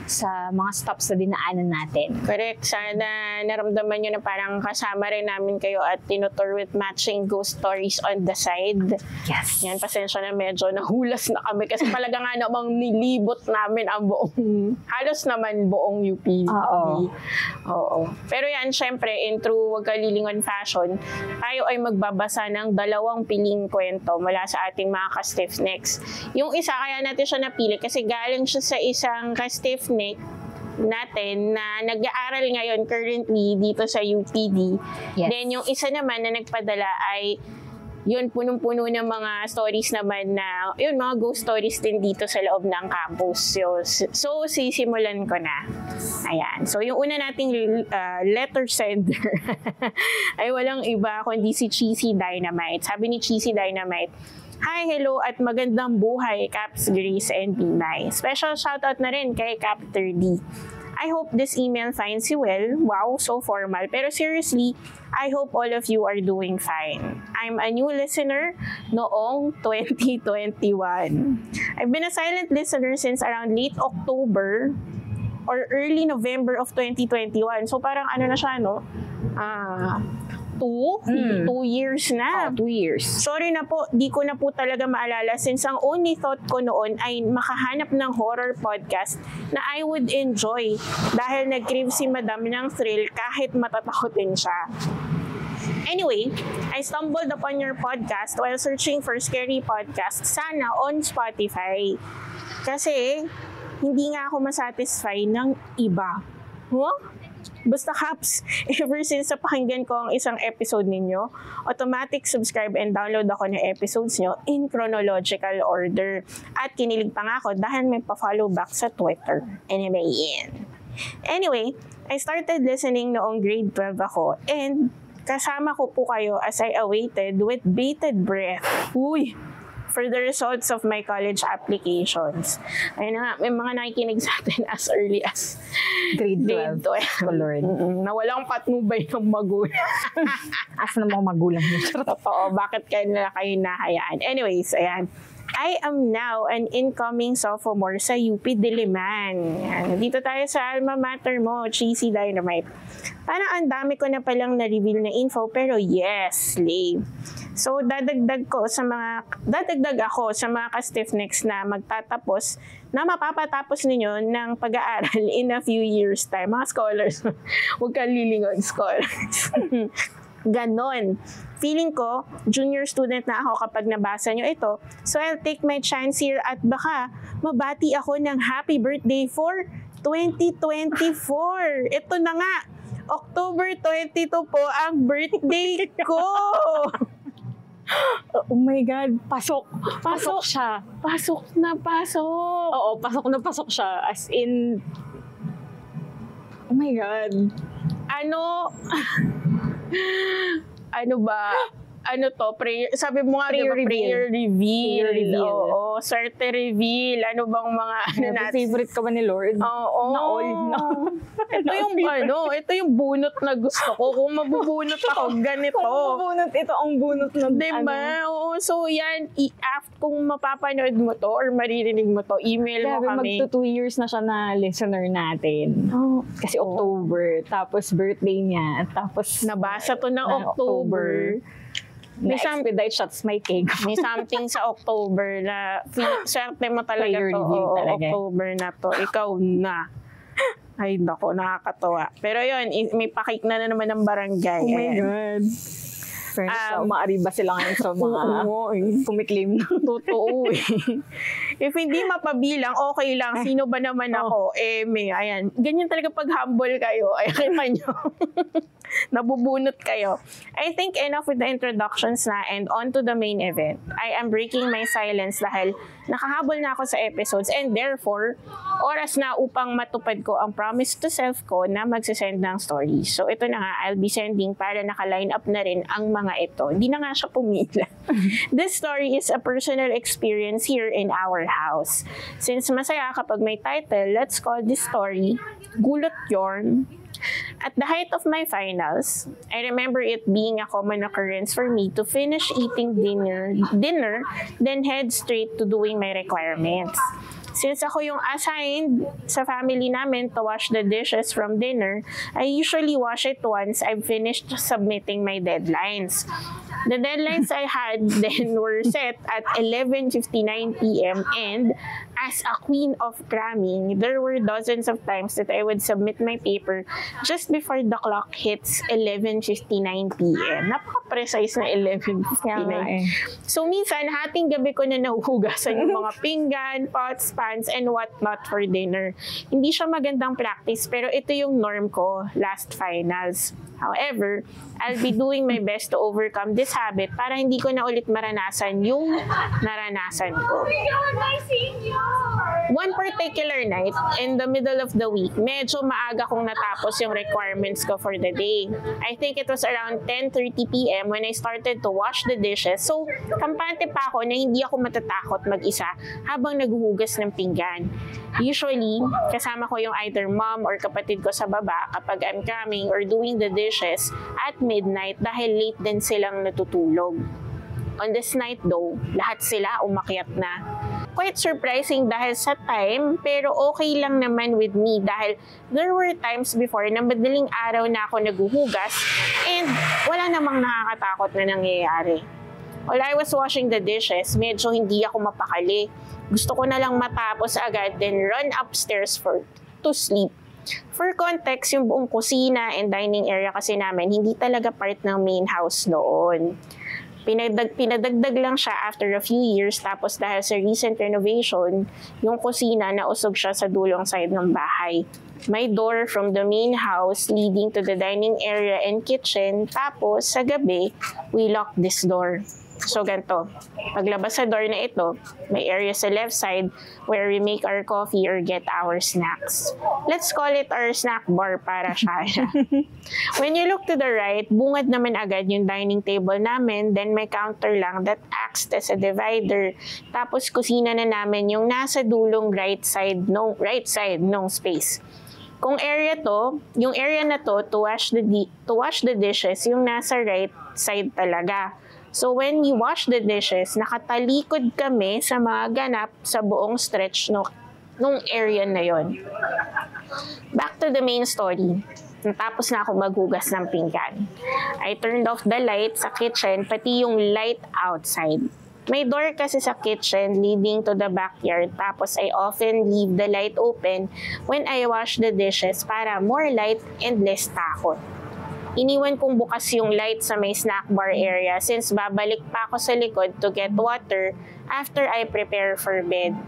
sa mga stops na dinaanan natin. Correct. Sana naramdaman nyo na parang kasama rin namin kayo at tinutour with matching ghost stories on the side. Yes. Yan, pasensya na medyo nahulas na kami kasi talaga nga namang nilibot namin ang buong, halos naman buong UP. Oo. Pero yan, syempre, in true Wag Ka Lilingon fashion, tayo ay magbabasa ng 2 piling kwento mula sa ating mga ka-stiffnecks. Yung isa, kaya natin siya napili kasi galing siya sa isang ka-stiffneck natin na nag-aaral ngayon currently dito sa UPD. Yes. Then yung isa naman na nagpadala ay yun, punong-puno ng mga stories naman na, yun, mga ghost stories din dito sa loob ng campus. So sisimulan ko na. Ayan. So, yung una nating letter sender ay walang iba kundi si Cheesy Dynamite. Sabi ni Cheesy Dynamite, "Hi, hello, at magandang buhay, Caps Grace and Pinay. Special shoutout na rin kay Cap 30. I hope this email finds you well." Wow, so formal. Pero seriously, I hope all of you are doing fine. I'm a new listener noong 2021. I've been a silent listener since around late October or early November of 2021. So parang ano na siya, no? 2 years na. 2 years. Sorry na po, di ko na po talaga maalala since ang only thought ko noon ay makahanap ng horror podcast na I would enjoy dahil nag-crave si Madam ng thrill kahit matatakotin siya. Anyway, I stumbled upon your podcast while searching for scary podcasts, sana on Spotify. Kasi hindi nga ako masatisfy ng iba. Huh? Basta Caps, ever since napakinggan ko ang isang episode ninyo, automatic subscribe and download ako ng episodes nyo in chronological order. At kinilig pa nga ako dahil may pa-follow back sa Twitter. Anyway, I started listening noong grade 12 ako and kasama ko po kayo as I awaited with bated breath. For the results of my college applications. Ayun na nga, may mga nakikinig sa atin as early as grade 12. Oh, Lord. Na walang patnubay ng magulang. As na mga magulang nyo. Totoo, bakit kayo nahayaan? Anyways, ayan. I am now an incoming sophomore sa UP Diliman. Dito tayo sa alma mater mo, Cheesy Dynamite. Parang ang dami ko na palang na-reveal na info, pero yes, slay. So, dadagdag ako sa mga ka-stiffnecks na magtatapos, na mapapatapos ninyo ng pag-aaral in a few years time. Mga scholars, huwag kang lilingon, scholars. Ganon. Feeling ko, junior student na ako kapag nabasa nyo ito. So, I'll take my chance here at baka mabati ako ng happy birthday for 2024. Ito na nga, October 22 po ang birthday ko. Oh my God, pasok siya. Pasok na pasok. Oo, pasok na pasok siya. As in, oh my God. Ano ba? Ano to? Prayer, sabi mo nga, prayer reveal. Oo, swerte reveal. Ano bang mga natin? Favorite ka ba ni Lord? Oo. Na all na. Ito yung bunot na gusto ko. Kung mabubunot ako, ganito. Ito ang bunot na diba? Oo. So yan, kung mapapanood mo to or maririnig mo to, email mo kami. Magto 2 years na siya na listener natin. Kasi October. Tapos birthday niya. Tapos nabasa to ng October. Na-expedite shots my cake. May something sa October na swerte mo talaga to. October na to. Ikaw na. Ay, nako, nakakatawa. Pero yun, may pakik na naman ng barangay. Oh my God. Friends, umaari ba sila ngayon sa mga kumiklaim na? Totoo eh. If hindi mapabilang, okay lang. Sino ba naman ako? May, ayan. Ganyan talaga pag humble kayo. Ay, kita nyo. Nabubunot kayo. I think enough with the introductions na and on to the main event. I am breaking my silence dahil nakahabol na ako sa episodes and therefore, oras na upang matupad ko ang promise to self ko na magsisend ng stories. So ito na nga, I'll be sending para naka-line up na rin ang mga ito. Hindi na nga siya pumila. This story is a personal experience here in our house. Since masaya kapag may title, let's call this story Gulot Yorn. At the height of my finals, I remember it being a common occurrence for me to finish eating dinner, then head straight to doing my requirements. Since ako yung assigned sa family namin to wash the dishes from dinner, I usually wash it once I've finished submitting my deadlines. The deadlines I had then were set at 11:59 p.m. and as a queen of cramming, there were dozens of times that I would submit my paper just before the clock hits 11:59 p.m. Napaka-precise na 11:59. So minsan, hating gabi ko na nahuhugasan yung mga pinggan, pots, pans, and whatnot for dinner. Hindi siya magandang practice, pero ito yung norm ko last finals. However, I'll be doing my best to overcome this habit para hindi ko na ulit maranasan yung naranasan ko. One particular night, in the middle of the week, medyo maaga kong natapos yung requirements ko for the day. I think it was around 10:30 p.m. when I started to wash the dishes. So, kampante pa ako na hindi ako matatakot mag-isa habang naghuhugas ng pinggan. Usually, kasama ko yung either mom or kapatid ko sa baba kapag I'm cramming or doing the dishes at midnight dahil late din silang natutulog. On this night though, lahat sila umakyat na. Quite surprising dahil sa time, pero okay lang naman with me dahil there were times before na madaling araw na ako naghuhugas and wala namang nakakatakot na nangyayari. While I was washing the dishes, medyo hindi ako mapakali. Gusto ko na lang matapos agad then run upstairs to sleep. For context, yung buong kusina and dining area kasi namin, hindi talaga part ng main house noon. Pinadagdag lang siya after a few years tapos dahil sa recent renovation, yung kusina nausog siya sa dulong side ng bahay. May door from the main house leading to the dining area and kitchen tapos sa gabi, we locked this door. So ganito, paglabas sa door na ito, may area sa left side where we make our coffee or get our snacks. Let's call it our snack bar para siya. When you look to the right, bungad naman agad yung dining table namin, then may counter lang that acts as a divider. Tapos kusina na namin yung nasa dulong right side nung space. Kung area to, yung area na to wash the dishes, yung nasa right side talaga. So when we wash the dishes, nakatalikod kami sa mga ganap sa buong stretch nung area na yon. Back to the main story. Natapos na ako maghugas ng pinggan. I turned off the light sa kitchen, pati yung light outside. May door kasi sa kitchen leading to the backyard, tapos I often leave the light open when I wash the dishes para more light and less takot. Iniwan kong bukas yung light sa may snack bar area since babalik pa ako sa likod to get water after I prepare for bed.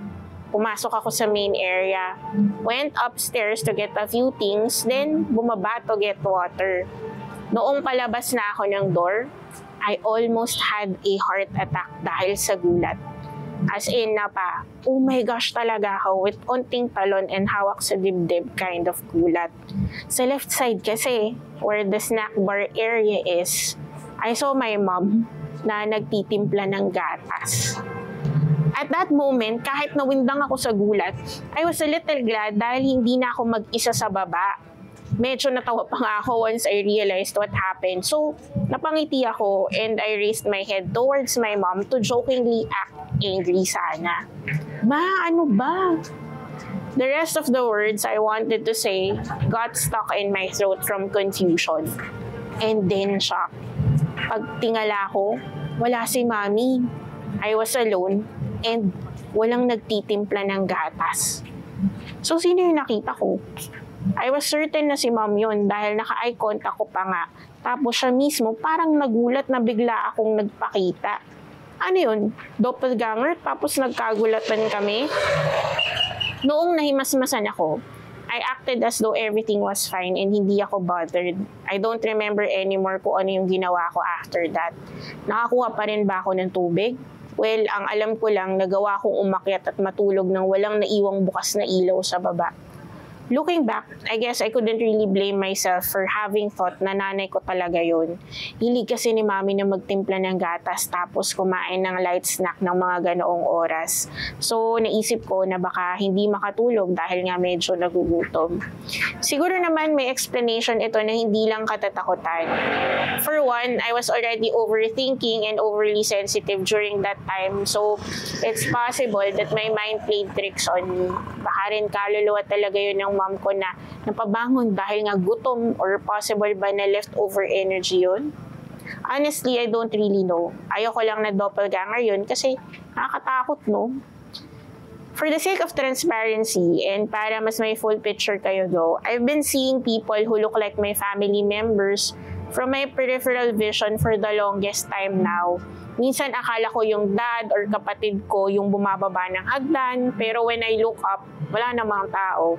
Pumasok ako sa main area, went upstairs to get a few things, then bumaba to get water. Noong palabas na ako ng door, I almost had a heart attack dahil sa gulat. As in oh my gosh talaga ako with onting talon and hawak sa dibdib kind of gulat. Sa left side kasi, where the snack bar area is, I saw my mom na nagtitimpla ng gatas. At that moment, kahit nawindang ako sa gulat, I was a little glad dahil hindi na ako mag-isa sa baba. Medyo natawa pa nga ako once I realized what happened. So, napangiti ako and I raised my head towards my mom to jokingly act angry sana. Ma, ano ba? The rest of the words I wanted to say got stuck in my throat from confusion. And then shock. Pagtingala ko, wala si Mami. I was alone and walang nagtitimpla ng gatas. So, sino yung nakita ko? I was certain na si Mom yun dahil naka-eye contact ko pa nga. Tapos siya mismo parang nagulat na bigla akong nagpakita. ano yun, doppelganger, tapos nagkagulatan kami. Noong nahimasmasan ako, I acted as though everything was fine and hindi ako bothered. I don't remember anymore kung ano yung ginawa ko after that. Nakakuha pa rin ba ako ng tubig? Well, ang alam ko lang, nagawa kong umakyat at matulog nang walang naiwang bukas na ilaw sa baba. Looking back, I guess I couldn't really blame myself for having thought na nanay ko talaga yun. Hilig kasi ni mami na magtimpla ng gatas tapos kumain ng light snack ng mga ganoong oras. So, naisip ko na baka hindi makatulog dahil nga medyo nagugutom. Siguro naman may explanation ito na hindi lang katatakutan. For one, I was already overthinking and overly sensitive during that time. So, it's possible that my mind played tricks on me. Baka rin kaluluwa talaga yun ng mom ko na napabangon dahil nga gutom or possible ba na leftover energy yun? Honestly, I don't really know. Ayoko lang na doppelganger yun kasi nakakatakot, no? For the sake of transparency and para mas may full picture kayo though, I've been seeing people who look like my family members from my peripheral vision for the longest time now. Minsan akala ko yung dad or kapatid ko yung bumababa ng hagdan, pero when I look up, wala namang tao.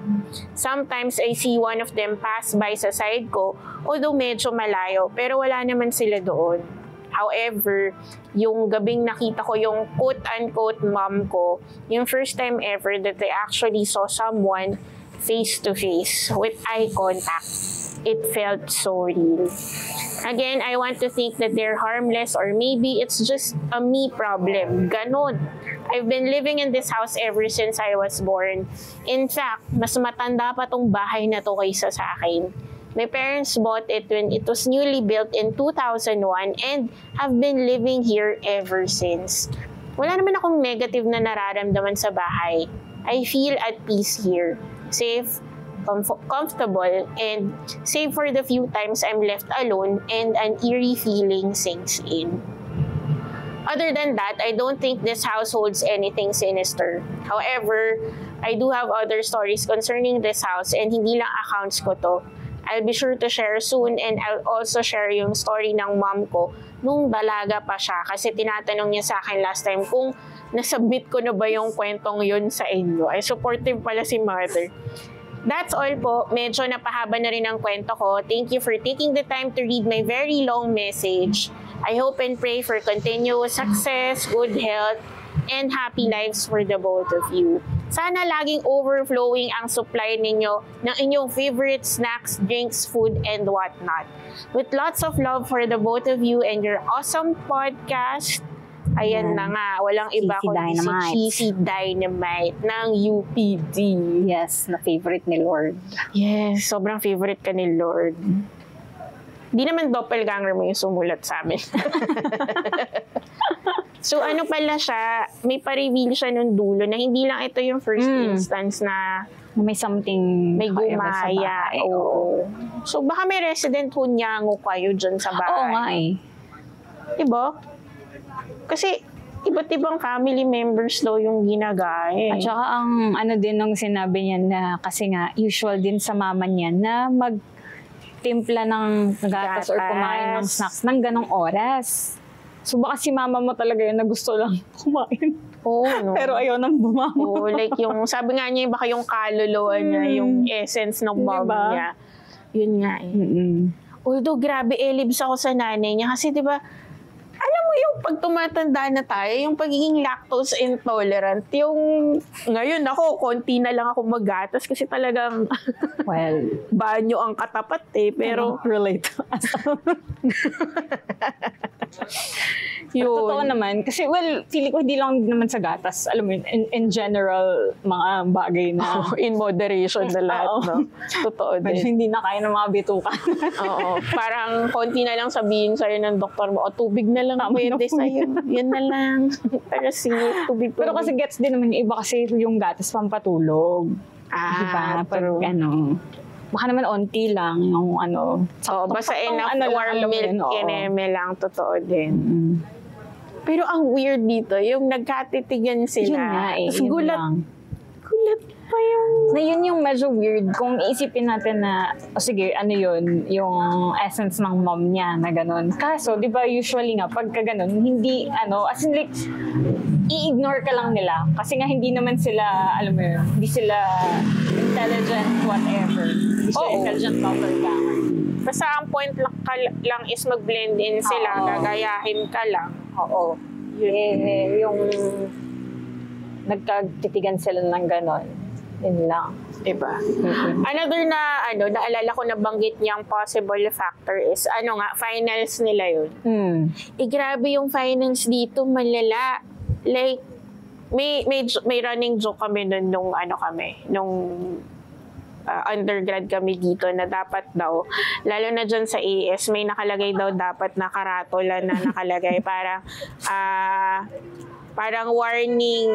Sometimes I see one of them pass by sa side ko, although medyo malayo, pero wala naman sila doon. However, yung gabing nakita ko yung quote-unquote mom ko, yung first time ever that I actually saw someone face-to-face with eye contact. It felt so real. Again, I want to think that they're harmless or maybe it's just a me problem. Ganon. I've been living in this house ever since I was born. In fact, mas matanda pa tong bahay na to kaysa sa akin. My parents bought it when it was newly built in 2001 and have been living here ever since. Wala naman akong negative na nararamdaman sa bahay. I feel at peace here. Safe, comfortable, and save for the few times I'm left alone and an eerie feeling sinks in. Other than that, I don't think this house holds anything sinister. However, I do have other stories concerning this house and hindi lang accounts ko to. I'll be sure to share soon and I'll also share yung story ng mom ko nung dalaga pa siya kasi tinatanong niya sa akin last time kung nasubmit ko na ba yung kwentong yun sa inyo. Ay, supportive pala si mother. That's all po. Medyo napahaba na rin ang kwento ko. Thank you for taking the time to read my very long message. I hope and pray for continuous success, good health, and happy lives for the both of you. Sana laging overflowing ang supply ninyo ng inyong favorite snacks, drinks, food, and whatnot. With lots of love for the both of you and your awesome podcast. Ayan na nga, walang iba kundi si Cheesy Dynamite ng UPD. Yes, na favorite ni Lord. Yes, sobrang favorite ka ni Lord. Di naman doppelganger mo yung sumulat sa amin. So ano pala siya, may pa-reveal siya nung dulo na hindi lang ito yung first instance na may something, may gumaya. Oo. So baka may resident hunyango kayo dyan sa bahay. Oo nga eh. Diba? Kasi iba't ibang family members daw yung ginagaya. At saka ang ano din nung sinabi niya na kasi nga usual din sa mama niya na magtimpla ng gatas or kumain ng snacks ng ganong oras. So baka si mama mo talaga yun na gusto lang kumain. Oo, no? Pero ayaw nang bumangon. Oo, like yung, sabi nga niya, baka yung kaluluwa niya, yung essence ng mom niya. Yun nga eh. Although, grabe, elibs ako sa nanay niya. Kasi diba, alam mo yung pag tumatanda na tayo, yung pagiging lactose intolerant, yung ngayon ako, konti na lang ako maggatas kasi talagang well, banyo ang katapat eh. Pero, relate. yun. Totoo naman. Kasi, well, feeling ko hindi lang naman sa gatas. Alam mo yun, in general, mga bagay na... in moderation na lahat, no? Totoo din. Pero hindi na kaya ng mga bitukan. Oo. Parang konti na lang sabihin sa'yo ng doktor mo, o tubig na lang pwede sa'yo. Yan na lang. Pero tubig. Pero kasi gets din naman, iba kasi yung gatas pampatulog. Diba? Pero baka naman onti lang yung ano. So, basta enough warm milk, kineme lang, totoo din. Pero ang weird dito, yung nagkatitigan sila. Yun nga eh. Gulat pa yung... Na yun yung medyo weird kung isipin natin na, sige, ano yun, yung essence ng mom niya na gano'n. Kaso, di ba usually nga, pagka gano'n, hindi, as in like, i-ignore ka lang nila. Kasi nga hindi naman sila, alam mo yun, hindi sila intelligent whatever. Hindi sila intelligent doppelganger. Basta ang point lang is mag-blend in sila, gagayahin ka lang. Oo. Yung nagkatitigan sila ng gano'n. Yun lang. Diba? Another na, naalala ko na banggit niyang possible factor is, finals nila yun. Grabe yung finals dito, malala. Like, may running joke kami nung undergrad kami dito na dapat daw, lalo na dyan sa AS, may nakalagay daw dapat na karatula na nakalagay parang warning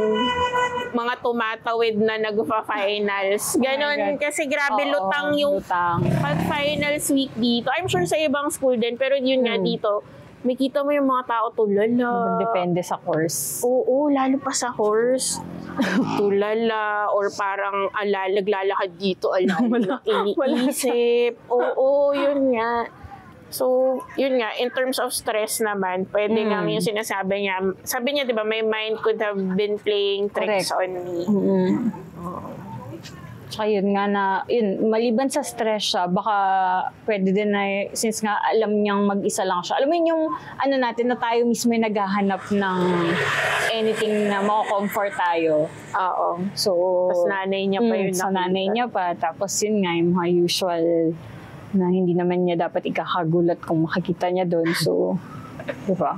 mga tumatawid na nagpa-finals. Ganon, kasi grabe lutang yung pag-finals week dito. I'm sure sa ibang school din, pero yun nga dito, makita mo yung mga tao tulala. Depende sa course. Oo, lalo pa sa course. Tulala, or parang naglalakad dito, iniisip. Oo, yun nga. So, yun nga, in terms of stress naman, pwede nga yung sinasabi niya. Sabi niya, di ba, my mind could have been playing tricks on me. Tsaka yun nga na, maliban sa stress siya, baka pwede din na, since nga alam niyang mag-isa lang siya. Alam mo yun yung, natin na tayo mismo yung naghahanap ng anything na mako-comfort tayo. Oo. So, tapos nanay niya pa yun. Sa nanay niya pa. Tapos yun nga, yung mga usual na hindi naman niya dapat ikakagulat kung makikita niya doon. So, diba?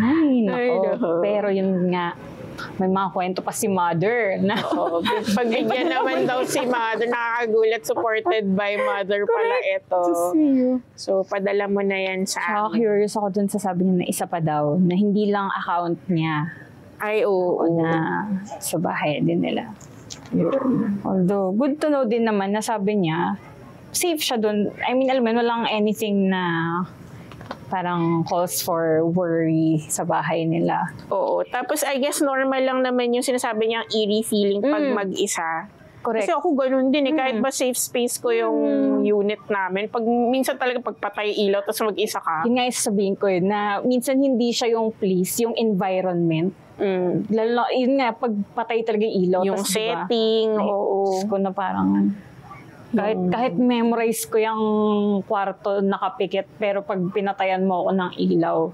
Ay, nako. Pero yun nga, may mga kwento pa si Mother. Oo. Pagbigyan naman daw si Mother, nakakagulat, supported by Mother pala ito. So, padala mo na yan sa amin. Curious ako dun sa sabi niya na isa pa daw, na hindi lang account niya. Ay, oo. Na sa bahay din nila. Although, good to know din naman na sabi niya, safe siya dun. I mean, alam mo, walang anything na parang calls for worry sa bahay nila. Oo. Tapos, I guess, normal lang naman yung sinasabi niyang eerie feeling pag mag-isa. Correct. Kasi ako ganun din kahit ba safe space ko yung unit namin, minsan talaga pagpatay ilaw tapos mag-isa ka. Yun nga sabihin ko na minsan hindi siya yung place, yung environment. Lalo, yun nga, pagpatay talaga yung ilaw. Yung tas, setting, diba, oo. ko na parang kahit memorize ko yung kwarto nakapikit, pero pag pinatayan mo ako ng ilaw,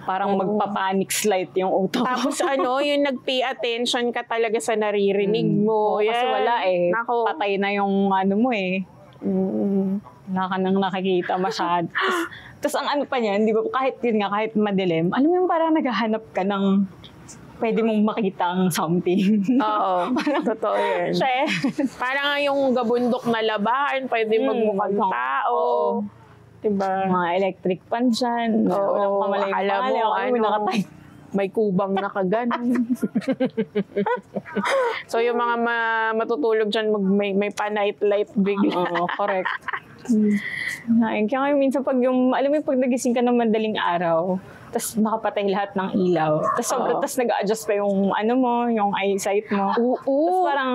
parang magpa-panic slide yung utak ko. Tapos yung nag-pay attention ka talaga sa naririnig mo. Kasi wala patay na yung mo wala ka nang nakikita masyad. Tapos ang pa niyan, di ba, kahit madilim, alam mo yung parang naghahanap ka ng pwede mong makitang something. Oo, totoo yan. Parang yung gabundok na labahan, pwede magmukhang tao. Diba? Mga electric pan dyan. Oo, akala mo, may kubang nakaganon. So, yung mga matutulog dyan, may pa-night light bigla. Oo, correct. Kaya ngayon, minsan pag alam mo pag nagising ka ng madaling araw, tapos nakapatay lahat ng ilaw. Tapos nag-adjust pa yung yung eyesight mo. Oo. Tapos parang,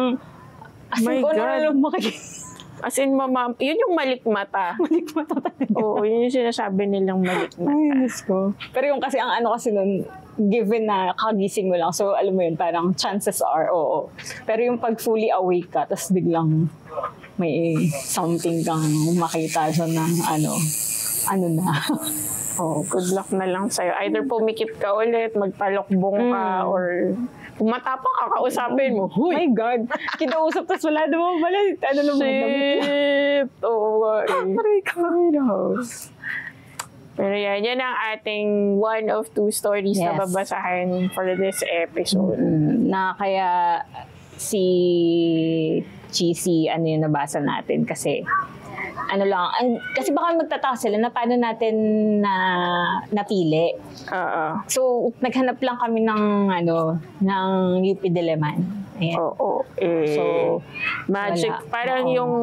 kung ano makikita. As in, yun yung malikmata. Malikmata talaga. Oo, yun yung sinasabi nilang malikmata. Ay, Diyos ko. Pero yung kasi, ang kasi nun, given na kagising mo lang, so alam mo yun, parang chances are, oo. Pero yung pag fully awake ka, tapos biglang may something kang makita dyan na ano na. Oh, good luck na lang sa'yo. Either pumikit ka ulit, magpalokbong ka, or pumata pa, kakausapin mo. Oh my God! Kinausap, tapos wala naman pala. Ano naman damit lang. Oo, Pero yan ang ating one of two stories na babasahin for this episode. Na kaya si Cheesy, yung nabasa natin kasi kasi baka magtataka sila na paano natin napili. So, naghanap lang kami ng UP Diliman. Ayan. Oo. So, magic. wala. Parang yung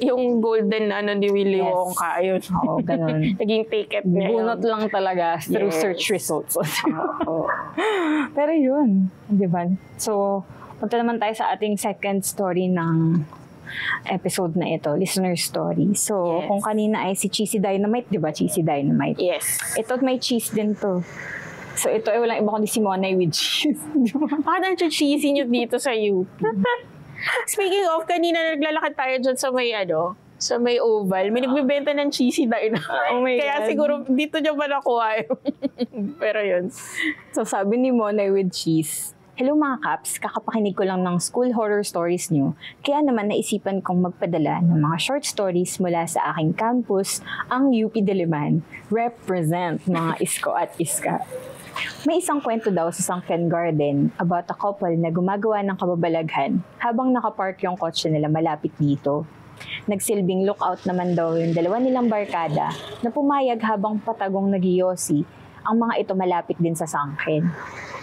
yung golden ni Willy Wonka. Ayun. Oo, ganun. Naging ticket niya. Bunot lang talaga through search results. Oo. Pero yun, di ba? So, Punta naman tayo sa ating second story ng episode na ito, listener story. So, Yes. kung kanina ay si Cheesy Dynamite, di ba? Cheesy Dynamite. Yes. Ito may cheese din to. So, ito ay walang iba kundi si Monay with cheese. Di ba? Bakit ang cheesy nyo dito sa UP? Speaking of, kanina naglalakad tayo dyan sa may oval. May nagbibenta ng cheesy dynamite. Oh my Kaya God. siguro dito nyo ba nakuha yun? Pero yun. So, sabi ni Monay with cheese, "Hello mga Kaps, kakapakinig ko lang ng school horror stories nyo. Kaya naman naisipan kong magpadala ng mga short stories mula sa aking campus, ang UP Diliman. Represent mga isko at iska." May isang kwento daw sa Sunken Garden about a couple na gumagawa ng kababalaghan habang nakapark yung kotse nila malapit dito. Nagsilbing lookout naman daw yung dalawa nilang barkada na pumayag habang patagong nagiyosi ang mga ito malapit din sa Sunken.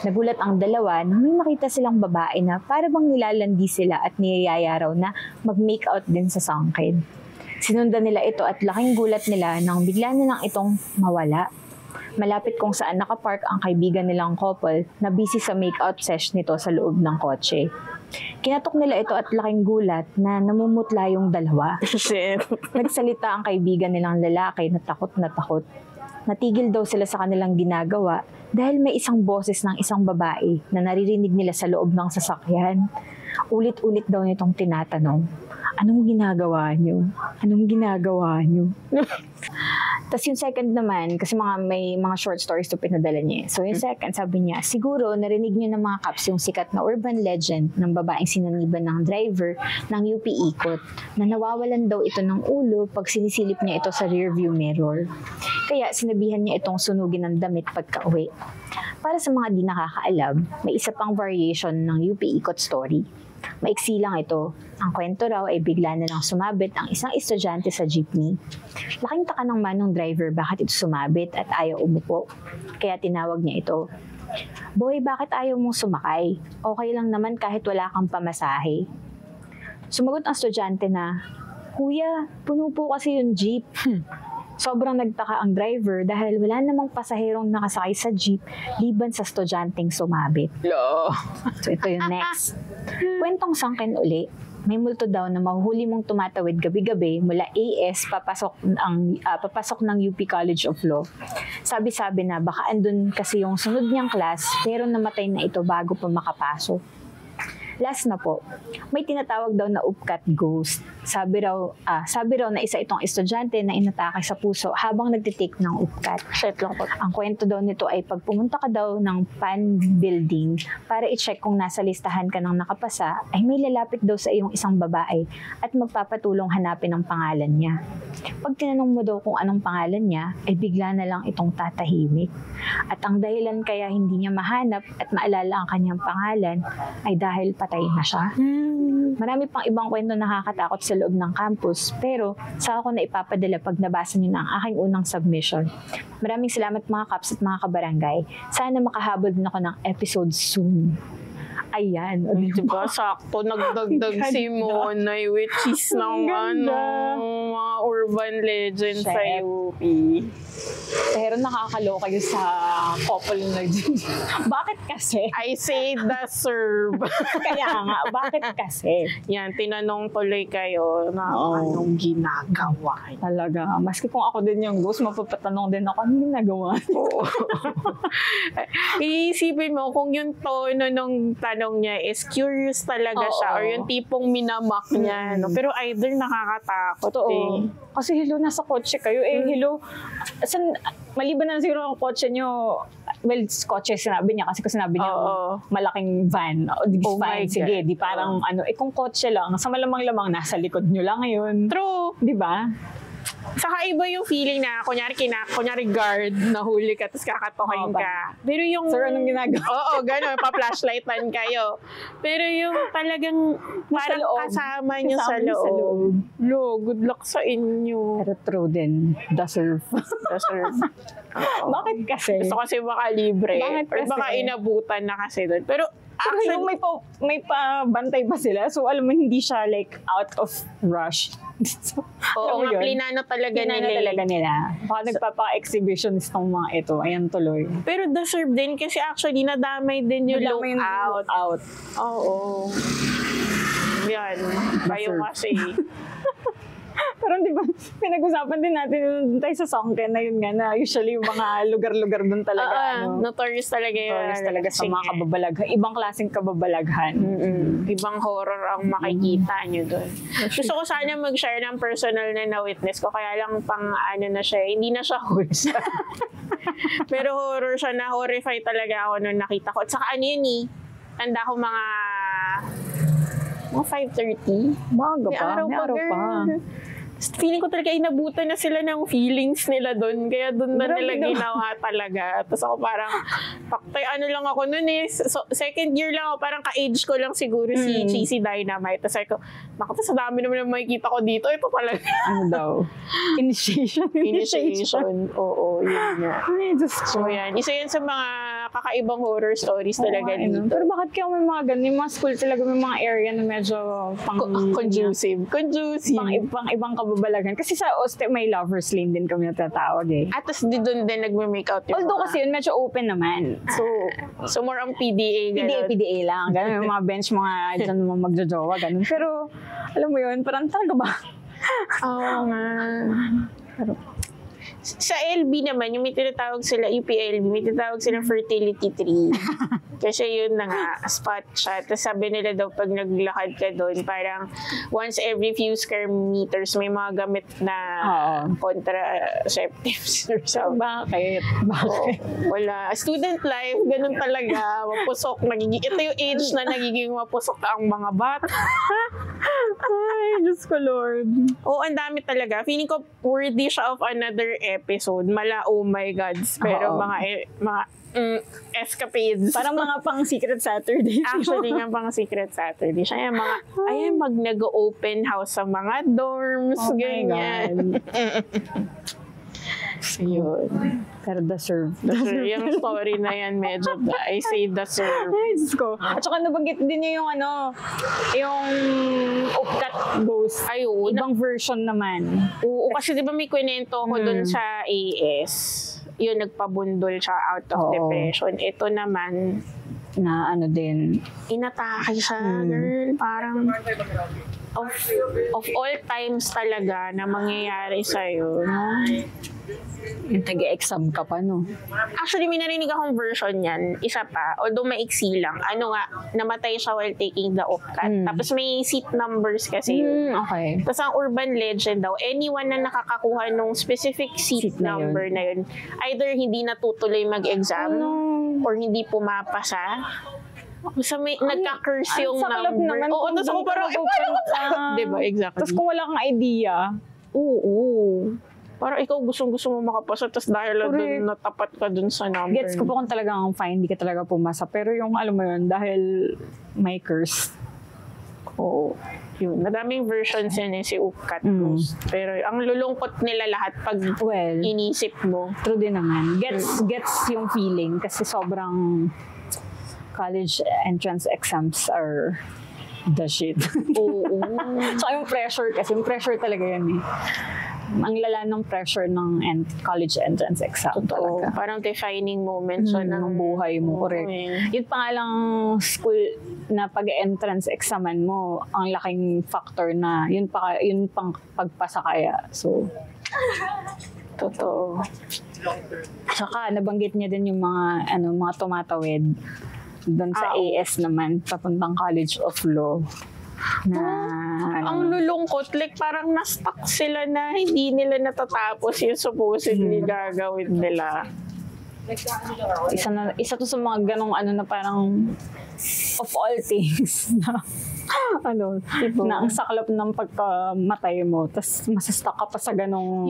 Nagulat ang dalawa nang may makita silang babae na para bang nilalandi sila at niyayaya raw na mag-make out din sa Sunken. Sinundan nila ito at laking gulat nila nang bigla nilang itong mawala. Malapit kung saan nakapark ang kaibigan nilang couple na busy sa make-out sesh nito sa loob ng kotse. Kinatok nila ito at laking gulat na namumutla yung dalawa. Shit. Nagsalita ang kaibigan nilang lalaki na takot na takot. Natigil daw sila sa kanilang ginagawa dahil may isang boses ng isang babae na naririnig nila sa loob ng sasakyan. Ulit-ulit daw nitong tinatanong, "Anong ginagawa niyo? Anong ginagawa niyo?" Tapos yung second naman, kasi may mga short stories to pinadala niya. So yung second, sabi niya, "Siguro narinig niyo ng mga Kaps yung sikat na urban legend ng babaeng sinaniban ng driver ng UP Ikot na nawawalan daw ito ng ulo pag sinisilip niya ito sa rearview mirror. Kaya sinabihan niya itong sunugin ng damit pagka-uwi." Para sa mga di nakakaalam, may isa pang variation ng UP Ikot story. Maiksi lang ito. Ang kwento raw ay bigla na lang sumabit ang isang estudyante sa jeepney. Laking taka ng manong driver bakit ito sumabit at ayaw umupo. Kaya tinawag niya ito, "Boy, bakit ayaw mong sumakay? Okay lang naman kahit wala kang pamasahe." Sumagot ang estudyante na, "Kuya, puno po kasi yung jeep." Sobrang nagtaka ang driver dahil wala namang pasaherong nakasakay sa jeep liban sa estudyanteng sumabit. Lo. So ito yung next. Kwentong Sunken uli. May multo daw na mahuhuli mong tumatawid gabi-gabi mula AS papasok ng UP College of Law. Sabi-sabi na baka andun kasi yung sunod niyang class pero namatay na ito bago pa makapasok. Last na po, may tinatawag daw na upcat ghost. Sabi raw na isa itong estudyante na inatake sa puso habang nagtitake ng upcat. Shit lang po. Ang kwento daw nito ay pag pumunta ka daw ng PAN building para i-check kung nasa listahan ka ng nakapasa, ay may lalapit daw sa iyong isang babae at magpapatulong hanapin ang pangalan niya. Pag tinanong mo daw kung anong pangalan niya, ay bigla na lang itong tatahimik. At ang dahilan kaya hindi niya mahanap at maalala ang kanyang pangalan ay dahil patay na siya. Marami pang ibang kwento nakakatakot sa loob ng campus, pero sa ako na ipapadala pag nabasa niyo na ang aking unang submission. Maraming salamat mga Kaps at mga kabarangay. Sana makahabol din ako ng episode soon. Ayan. O, Diba, sakto, nagdagdag si Monay with cheese ng mga urban legends sa Chef. UP. Pero nakakaloka yun sa couple na Bakit kasi? I say the serve. Kaya nga, bakit kasi? Yan, tinanong tuloy kayo na anong ginagawa. Talaga. Maski kung ako din yung ghost, mapapatanong din ako, anong ginagawa? Oo. Iisipin mo kung yung tono ng tanong niya is curious talaga siya or yung tipong minamak niya. No? Pero either nakakatakot eh. Kasi hello, nasa kotse kayo. Hello, maliban na siguro ang kotse nyo, well, kotse sinabi niya kasi kung sinabi niya malaking van. Fine, sige, di parang kung kotse lang, sa malamang-lamang nasa likod nyo lang ngayon. True. Di ba? Saka iba yung feeling na kunyari guard, nahuli ka, tapos kakatokin ka. Pero yung... Sir, anong ginagawa? Oo, gano'n, pa-flashlightan kayo. Pero yung talagang parang kasama nyo sa loob. Good luck sa inyo. Pero true din, the surf. The surf. Bakit kasi? Gusto kasi baka libre. Bakit Or kasi? baka inabutan na kasi doon. Pero Pero yung may pabantay pa sila. So, alam mo, hindi siya like out of rush. So, Oo, nga, plinano talaga nila. Baka nagpapa-exhibitionist ng mga ito. Ayan tuloy. Pero deserve din kasi actually nadamay din yung lookout. Oo. Yan. Kayo kasi. Pero di ba, pinag-usapan din natin doon tayo sa Songken na yun nga na usually yung mga lugar-lugar doon talaga. Notorious talaga yun. Notorious talaga sa mga kababalaghan. Ibang klaseng kababalaghan. Ibang horror ang makikita nyo doon. Gusto ko sana mag-share ng personal na na-witness ko. Kaya lang na siya. Hindi na siya horror. Pero horror siya, na-horrify talaga ako nung nakita ko. At saka yun tanda ko mga 5:30. May araw pa. Feeling ko talaga inabutan na sila ng feelings nila doon. Kaya doon na nila ginawa talaga. Tapos ako parang, lang ako noon So, second year lang ako, parang ka-age ko lang siguro si Cheesy Dynamite. Tapos ako, sa dami naman ang makikita ko dito. Ito talaga. Ano daw? Initiation. Oo, yun nga. So yan. Isa yan sa mga kakaibang horror stories talaga dito. Pero bakit kaya may mga ganun? Yung mga school talaga may mga area na medyo conducive. Pang ibang kababalagan. Kasi sa Oste may Lover's Lane din kami natatawag At tapos doon din nagme-make out yung although kasi yun medyo open naman. So more ang PDA. PDA lang. Ganun yung mga bench, mga dyan mga magjojowa. Ganun. Pero alam mo yun, parang talaga ba? Oo nga. Pero sa LB naman, yung may tinatawag sila EPLB, may tinatawag silang fertility tree. Kasi yun na nga, spot siya. Tapos sabi nila daw, pag naglakad ka doon, parang once every few square meters, may mga gamit na contraceptives or something. Bakit? Wala. Student life, ganun talaga. Mapusok. Ito yung age na nagiging mapusok ang mga bata. Ay, Diyos ko Lord. Oo, ang dami talaga. Feeling ko worthy siya of another episode. Oh my gods. Pero mga escapades. Parang mga pang Secret Saturday. Actually, nga pang Secret Saturday. Siya yung mga, nag-open house sa mga dorms. Ganyan. Ayun. Pero deserve. Yung story na yan, medyo, I say deserve. Ay, Diyos ko. At saka nabanggit din niya yung yung Upcat Ghost. Ayun. Ibang version naman. Oo, kasi di ba may kwento ko dun sa AS. Yun, nagpabundol siya out of depression. Ito naman, na din. inatake siya, girl. Parang, of all times talaga na mangyayari sa'yo, Yung tag-exam ka pa, no? Actually, may narinig akong version yan. Isa pa, although maiksi lang. Namatay siya while taking the Upcat. Tapos may seat numbers kasi. Okay. Tapos ang urban legend daw, anyone na nakakakuha ng specific seat number na yun, either hindi natutuloy mag-exam or hindi pumapasa. So may nagka-curse yung number. Oo, tapos ako parang, paano ko ta? Diba, exactly. Tapos kung wala kang idea, parang ikaw gustong-gusto mo makapasa, tapos dahil doon natapat ka doon sa number. Gets ko po kung talagang fine, hindi ka talaga pumasa. Pero yung alam mo yun, dahil may curse. Oo. Yun. Madaming versions yun si Upcat Ghost. Pero ang lulungkot nila lahat pag inisip mo. True din naman. Gets yung feeling kasi sobrang college entrance exams are the shit. Oo. Tsaka yung pressure talaga yan ang lala ng pressure ng college entrance exam. Totoo. Talaga. Parang defining moment siya ng buhay mo. Correct. Yun pa nga lang school na pag-entrance examan mo, ang laking factor na yun pang pagpasa kaya. So, totoo. Saka nabanggit niya din yung mga tumatawid doon sa AS naman, papuntang College of Law. Ang lulungkot, like parang na-stuck sila na hindi nila natatapos yung supposedly gagawin nila. Isa to sa mga ganong na parang of all things na na ang saklap ng pagkamatay mo, tapos masastak ka pa sa ganong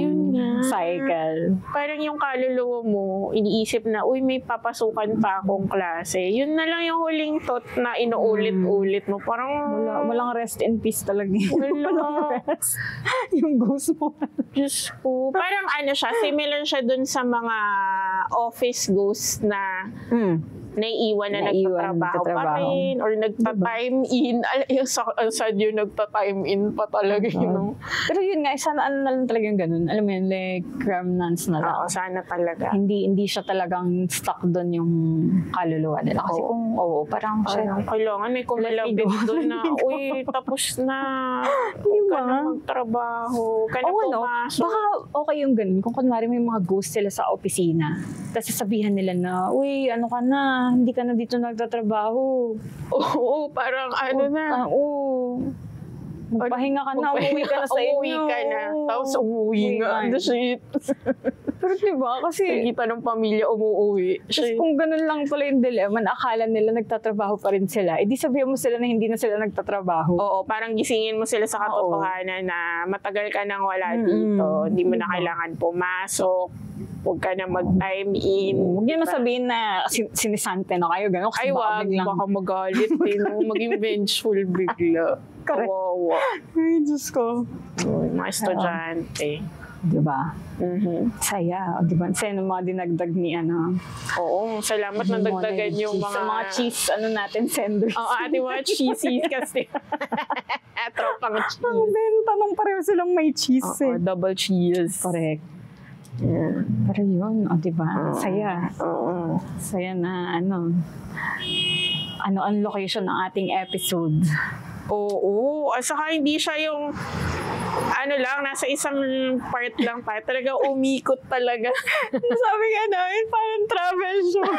cycle. Parang yung kaluluwa mo, iniisip na, may papasukan pa akong klase. Yun na lang yung huling thought na inuulit-ulit mo. Parang, walang rest in peace talaga. Walang rest. Yung ghost mo. Diyos ko. Parang siya, similar siya dun sa mga office ghosts na naiiwan na nagtatrabaho pa rin or nagta-time in. Yung sad yung nagta-time in pa talaga. Pero yun nga, sana ano na lang talaga yung ganun. Alam mo yun, like remnants na lang. Oo, sana talaga. Hindi siya talagang stuck doon yung kaluluwa nila. Kasi kung parang kailangan may kumalabit doon na, uy, tapos na. Huwag ka na magtrabaho. Huwag ka na pumasok. Baka okay yung ganun. Kung kunwari may mga ghost sila sa opisina, tapos sasabihan nila na, uy, ano ka na, hindi ka na dito nagtatrabaho. Oo, parang ano na. Magpahinga ka na, umuwi ka na sa inyo. Umuwi ka na. Tapos umuwi nga. The shit. Pero diba, kasi kita ng pamilya umuwi. Kasi kung ganun lang pala yung dilemma, akala nila nagtatrabaho pa rin sila. Eh di sabihan mo sila na hindi na sila nagtatrabaho. Oo, parang gisingin mo sila sa katotohanan na matagal ka nang wala dito. Hindi mo na kailangan pumasok. Huwag ka na mag-time in. Huwag niyo masabihin na sinisante na kayo. Gano'n. Ay, wag. Baka magalit din. Maging vengeful bigla. Kawawa. Ay, Diyos ko. Mga estudyante. Diba? Saya. Diba? Saya ng mga dinagdag ni Oo, salamat na dagdagan yung mga cheese, natin, senders. Oo, ating mga cheesies kasi. Tropang cheese. Ang benta nung pareho silang may cheese. Oo, double cheese. Correct. Yeah. Pero yun, diba? Saya. Saya na, ang location ng ating episode. Oo. At saka hindi siya yung nasa isang part lang tayo. Talaga umikot talaga. Sabi nga namin, parang travel show.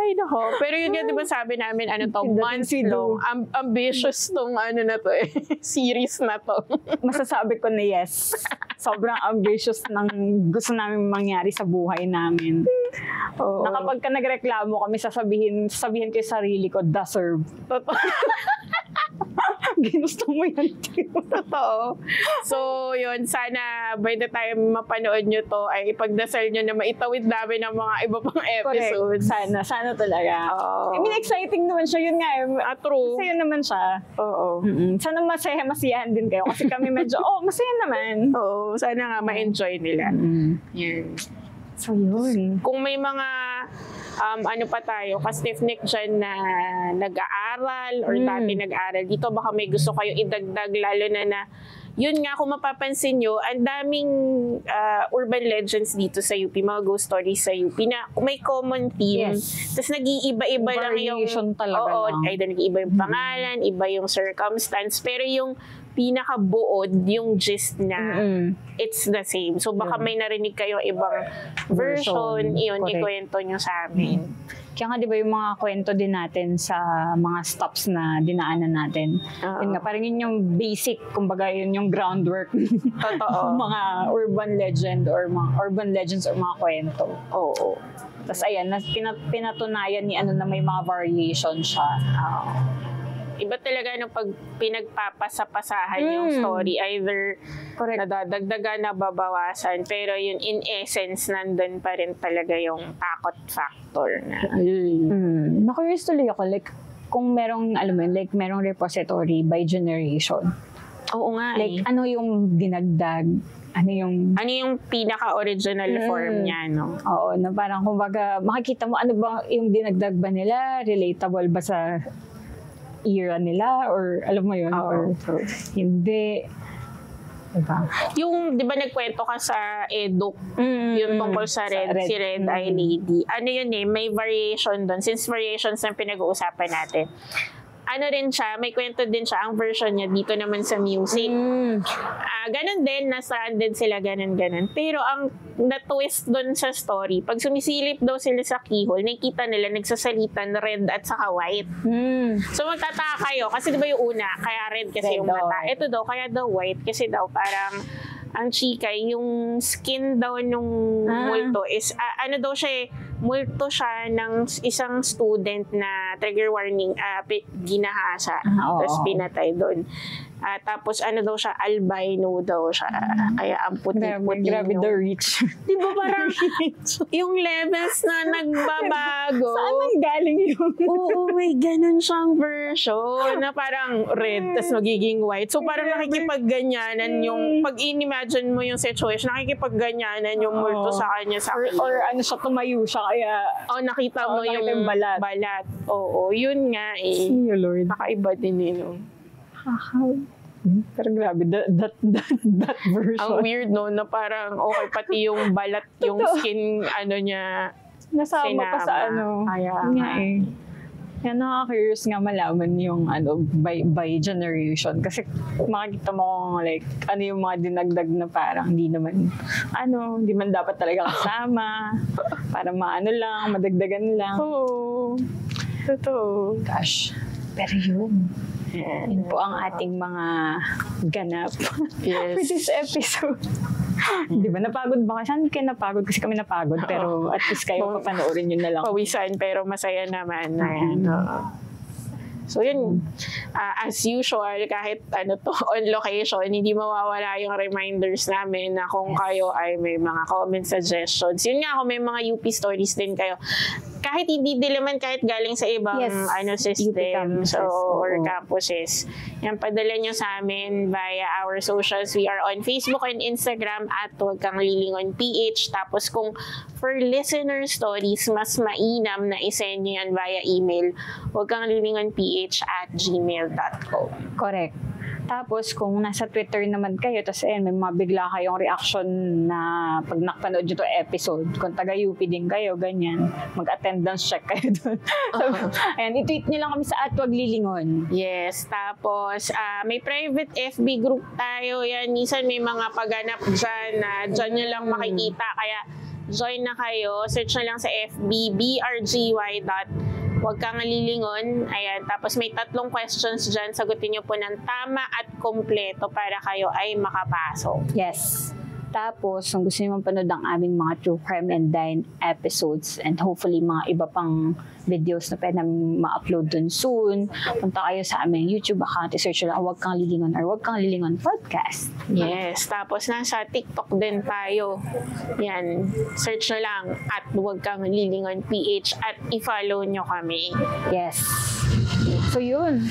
Ay, nako. Pero yun di ba sabi namin, months long. Ambitious tong na to series na to. Masasabi ko na yes. Sobrang ambitious ng gusto namin mangyari sa buhay namin. Na kapag ka nagreklamo kami, sasabihin ko yung sarili ko, deserve. Totoo. Ginusto mo yan. Totoo. So, yun. Sana by the time mapanood nyo to, ay ipagdasal nyo na maitawid namin ng mga iba pang episodes. Correct. Sana talaga. I mean, exciting naman siya. Yun nga. True. Masaya naman siya. Oo. Sana masiyahan din kayo. Kasi kami medyo, masaya naman. Oo. Sana nga ma-enjoy nila. Yan. So, yun. Kung may mga pa tayo, ka-stiffneck dyan na nag-aaral or dati nag-aaral dito, baka may gusto kayo idagdag, lalo na yun nga, kung mapapansin nyo, ang daming urban legends dito sa UP, mga ghost stories sa UP na may common theme. Yes. Tapos nag-iiba-iba lang yung nag-iiba yung pangalan, iba yung circumstance, pero yung pinakabuod, yung gist na it's the same. So baka may narinig kayo ibang version, yun, ikwento nyo sa amin. Kaya nga, di ba yung mga kwento din natin sa mga stops na dinaanan natin. Yun nga, parang yun yung basic, kumbaga yun yung groundwork. Totoo. Mga urban legends or mga kwento. Oo. Tapos ayan, pinatunayan ni na may mga variation siya. Iba talaga pag pinagpapasapasahan yung story, either nadadagdagan, nababawasan, pero yun in essence nandun pa rin talaga yung takot factor na. Na-curious tuloy ako, like kung merong, like merong repository by generation. Oo nga. Like ano yung dinagdag, ano yung pinaka-original form niya, no? Oo, na parang kumbaga makikita mo ano ba yung dinagdag ba nila, relatable ba sa era nila, or alam mo yun, or hindi. Diba? Yung, di ba nagkwento ka sa Eduk, yung tungkol sa si Red Eye Lady. Ano yun may variation doon. Since variations ang pinag-uusapan natin. Rin siya, may kwento din siya, ang version niya dito naman sa music. Ganon din, na-stranded sila, ganon. Pero ang na-twist doon sa story, pag sumisilip daw sila sa keyhole, nakikita nila nagsasalitan red at saka white. So magtataka kayo, kasi diba yung una, kaya red kasi yung mata. Ito daw, kaya daw white, kasi daw parang ang chika, yung skin daw nung multo is, daw siya multo siya ng isang student na trigger warning, ginahasa, tapos pinatay doon. Tapos ano daw siya, albino daw siya. Kaya ang puti-puti. Grabe the rich. Di ba parang yung levels na nagbabago? Saan nang galing yun? Oo, may ganun siyang version na parang red tas magiging white. So parang nakikipagganyanan yung, pag in-imagine mo yung situation, nakikipagganyanan yung multo sa kanya sa kanya. Or ano siya, tumayo siya, kaya nakita mo yung balat. Oo, yun nga eh. Oh Lord. Nakaiba din eh. No? Pero grabe, that version. Ang weird no, na parang okay, pati yung balat, yung skin, niya, nasama pa sa Kaya nga eh. Kaya nakaka-curious nga malaman yung by generation. Kasi makikita mo kung like, ano yung mga dinagdag na parang hindi man dapat talaga kasama. Para lang, madagdagan lang. Oo. Totoo. Gosh. Pero yun. Yun po ang ating mga ganap for this episode. Di ba? Napagod ba? Saan kayo napagod? Kasi kami napagod. Pero at least kayo papanoorin yun na lang. Pawisan pero masaya naman. So yun, as usual, kahit on location, hindi mawawala yung reminders namin na kung kayo ay may mga comment suggestions. Yun nga, kung may mga UP stories din kayo, kahit hindi naman kahit galing sa ibang system or campuses. Yan, padala nyo sa amin via our socials. We are on Facebook and Instagram at Huwag Kang Lilingon PH. Tapos kung for listener stories, mas mainam na isend nyo yan via email. Huwag Kang Lilingon PH@gmail.com. Correct. Tapos, kung nasa Twitter naman kayo, tapos may mabigla kayong reaction na pag nakapanood nyo to episode, kung taga-UP din kayo, ganyan, mag-attendance check kayo doon. So, i-tweet nyo lang kami sa @waglilingon. Yes. Tapos, may private FB group tayo. Yan, minsan may mga pagganap dyan na dyan nyo lang makikita. Kaya, join na kayo. Search na lang sa FB, brgy. Huwag Kang Lilingon. Ayan. Tapos may 3 questions dyan. Sagutin nyo po ng tama at kompleto para kayo ay makapasok. Yes. Tapos, kung gusto nyo mapanood ang aming mga True Crime and Dine episodes and hopefully mga iba pang videos na pwede namin ma-upload dun soon, punta kayo sa aming YouTube account. I-search lang Huwag Kang Lilingon or Huwag Kang Lilingon Podcast. Yes. Tapos, nasa TikTok din tayo. Yan. Search na lang at Huwag Kang Lilingon PH at i-follow nyo kami. Yes. So, yun.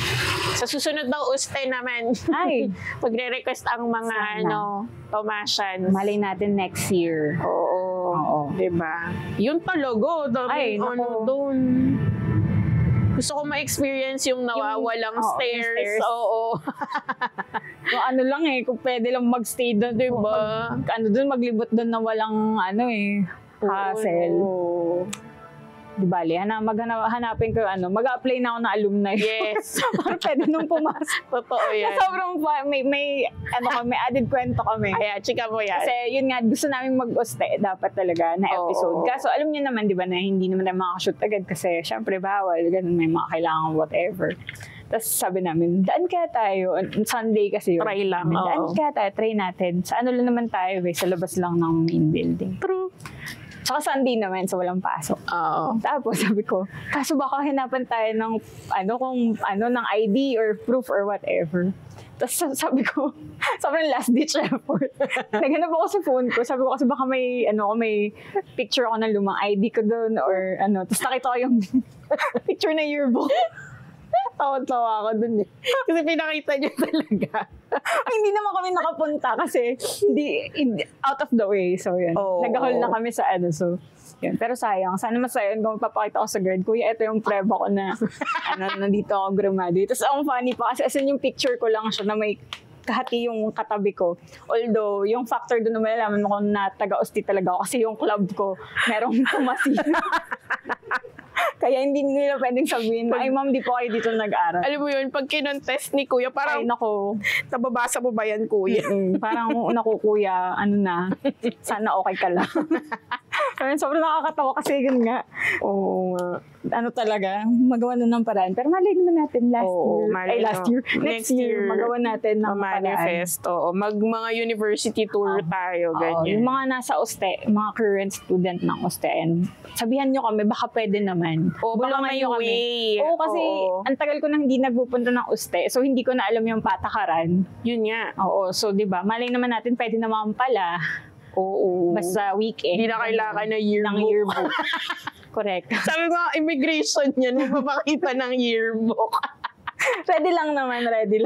Sa susunod daw uste naman. Ay. Magre-request ang mga Tomasians. Malay natin next year. Oo. Diba? Yun talaga. Dami doon. Gusto ko ma-experience yung nawawalang stairs. Oo. So, lang kung pwede lang mag-stay doon, diba? Maglibot doon na walang hassle. Di bali, hanapin ko mag-apply na ako na alumni. Yes. Para pwede nung pumasok. Totoo yan. Sobrang may added kwento kami. Kaya, chika mo yan. Kasi yun nga, gusto namin mag-uste dapat talaga na episode. Kaso alam niyo naman, di ba, na hindi naman tayo makakashoot agad kasi syempre bawal, ganun, may mga kailangan whatever. Tapos sabi namin, daan kaya tayo, Sunday kasi yun. Try lang. Daan kaya tayo, try natin. Sa lang naman tayo, sa labas lang ng main building. True. Saka Sunday naman, so walang pasok. Oo. Tapos sabi ko, kaso baka hinapan tayo ng, ng ID or proof or whatever. Tapos sabi ko, sobrang last ditch effort. Naghanap ako sa phone ko. Sabi ko kasi baka may picture ako ng lumang ID ko doon or Tapos nakita ko yung picture na yearbook. Tawa-tawa ako dun eh. Kasi pinakita niyo talaga. Hindi naman kami nakapunta kasi out of the way. So, yun. Nag-haul na kami sa so, yun. Pero sayang. Sana masaya kung papakita ko sa guard. Kuya, ito yung preba ko na nandito ako graduate. Tapos, ang funny pa kasi yung picture ko lang siya na may kahati yung katabi ko. Although, yung factor doon na malalaman mo kung na taga-Osti talaga ako kasi yung club ko merong pumasina. Kaya hindi nila pwedeng sabihin na, ay ma'am, di po kayo dito nag-aral. Alam mo yun, pag kinonest ni kuya, parang, ay nako, nababasa mo ba yan kuya? Parang, naku kuya, sana okay ka lang. Sobrang nakakatawa kasi yun nga. Oo nga. Ano talaga, magawa na ng paraan. Pero malay naman natin next year, magawa natin ng manifest. Oo, mga university tour tayo, ganyan. Yung mga nasa USTE, mga current student ng USTE, and sabihan nyo kami, baka pwede naman. Baka may way. Oo, kasi ang tagal ko nang hindi nagpupunta ng USTE, so hindi ko na alam yung patakaran. Yun nga. Oo, so diba, malay naman natin, pwede naman pala. Oo. Basta weekend. Hindi na kailangan ng yearbook. Correct. Sabi ko, immigration yan, magpapakita ng yearbook. Ready lang.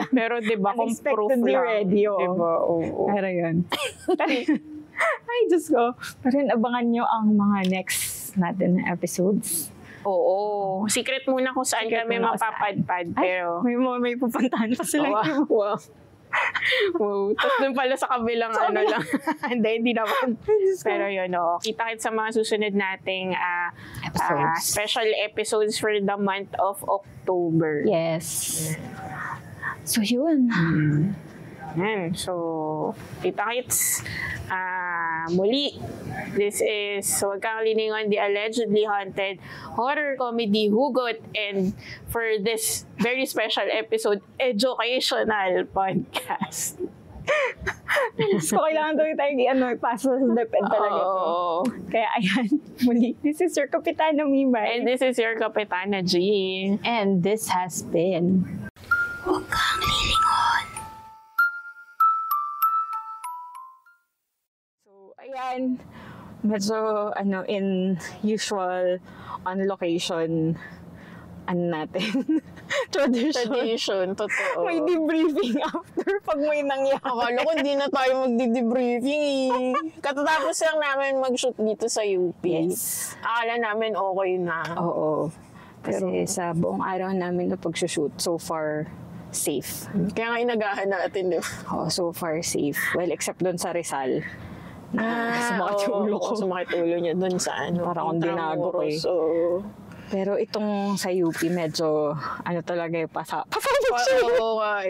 Pero diba, kung proof lang. Ready, oo. Diba, oo. Pero yun. Ay, Diyos ko. Pero abangan nyo ang mga next natin na episodes. Oo. Secret muna kung saan kami mapapadpad. Pero may pupuntahan pa sila. Wow. Wow. Tapos dun pala sa kabilang lang. Hindi naman. Pero yun, kita-kits sa mga susunod nating special episodes for the month of October. Yes. So, yun. Yan. So, kita-kits. Muli, this is Huwag Kang Lilingon, the allegedly haunted horror comedy Hugot, and for this very special episode, educational podcast. So, kailangan daw tayo ipasa sa DepEd talaga ito. Kaya ayan, muli, this is your Kapitana Mimay. And this is your Kapitana G. And this has been Huwag Kang Lilingon. Ayan, medyo in usual on location natin. Tradition, totoo. May debriefing after pag may nangyari. Akala ko hindi na tayo magdi-debriefing Katatapos lang namin mag-shoot dito sa UP. Yes. Akala namin okay na. Oo. Kasi sa buong araw namin na pag-shoot, so far safe. Kaya nga inagahan natin, di ba? So far safe. Well, except doon sa Rizal. Sumakit yung ulo ko. Sumakit ulo niya dun sa Parang akong dinago ko So, pero itong sa UP, medyo, talaga yung Oo nga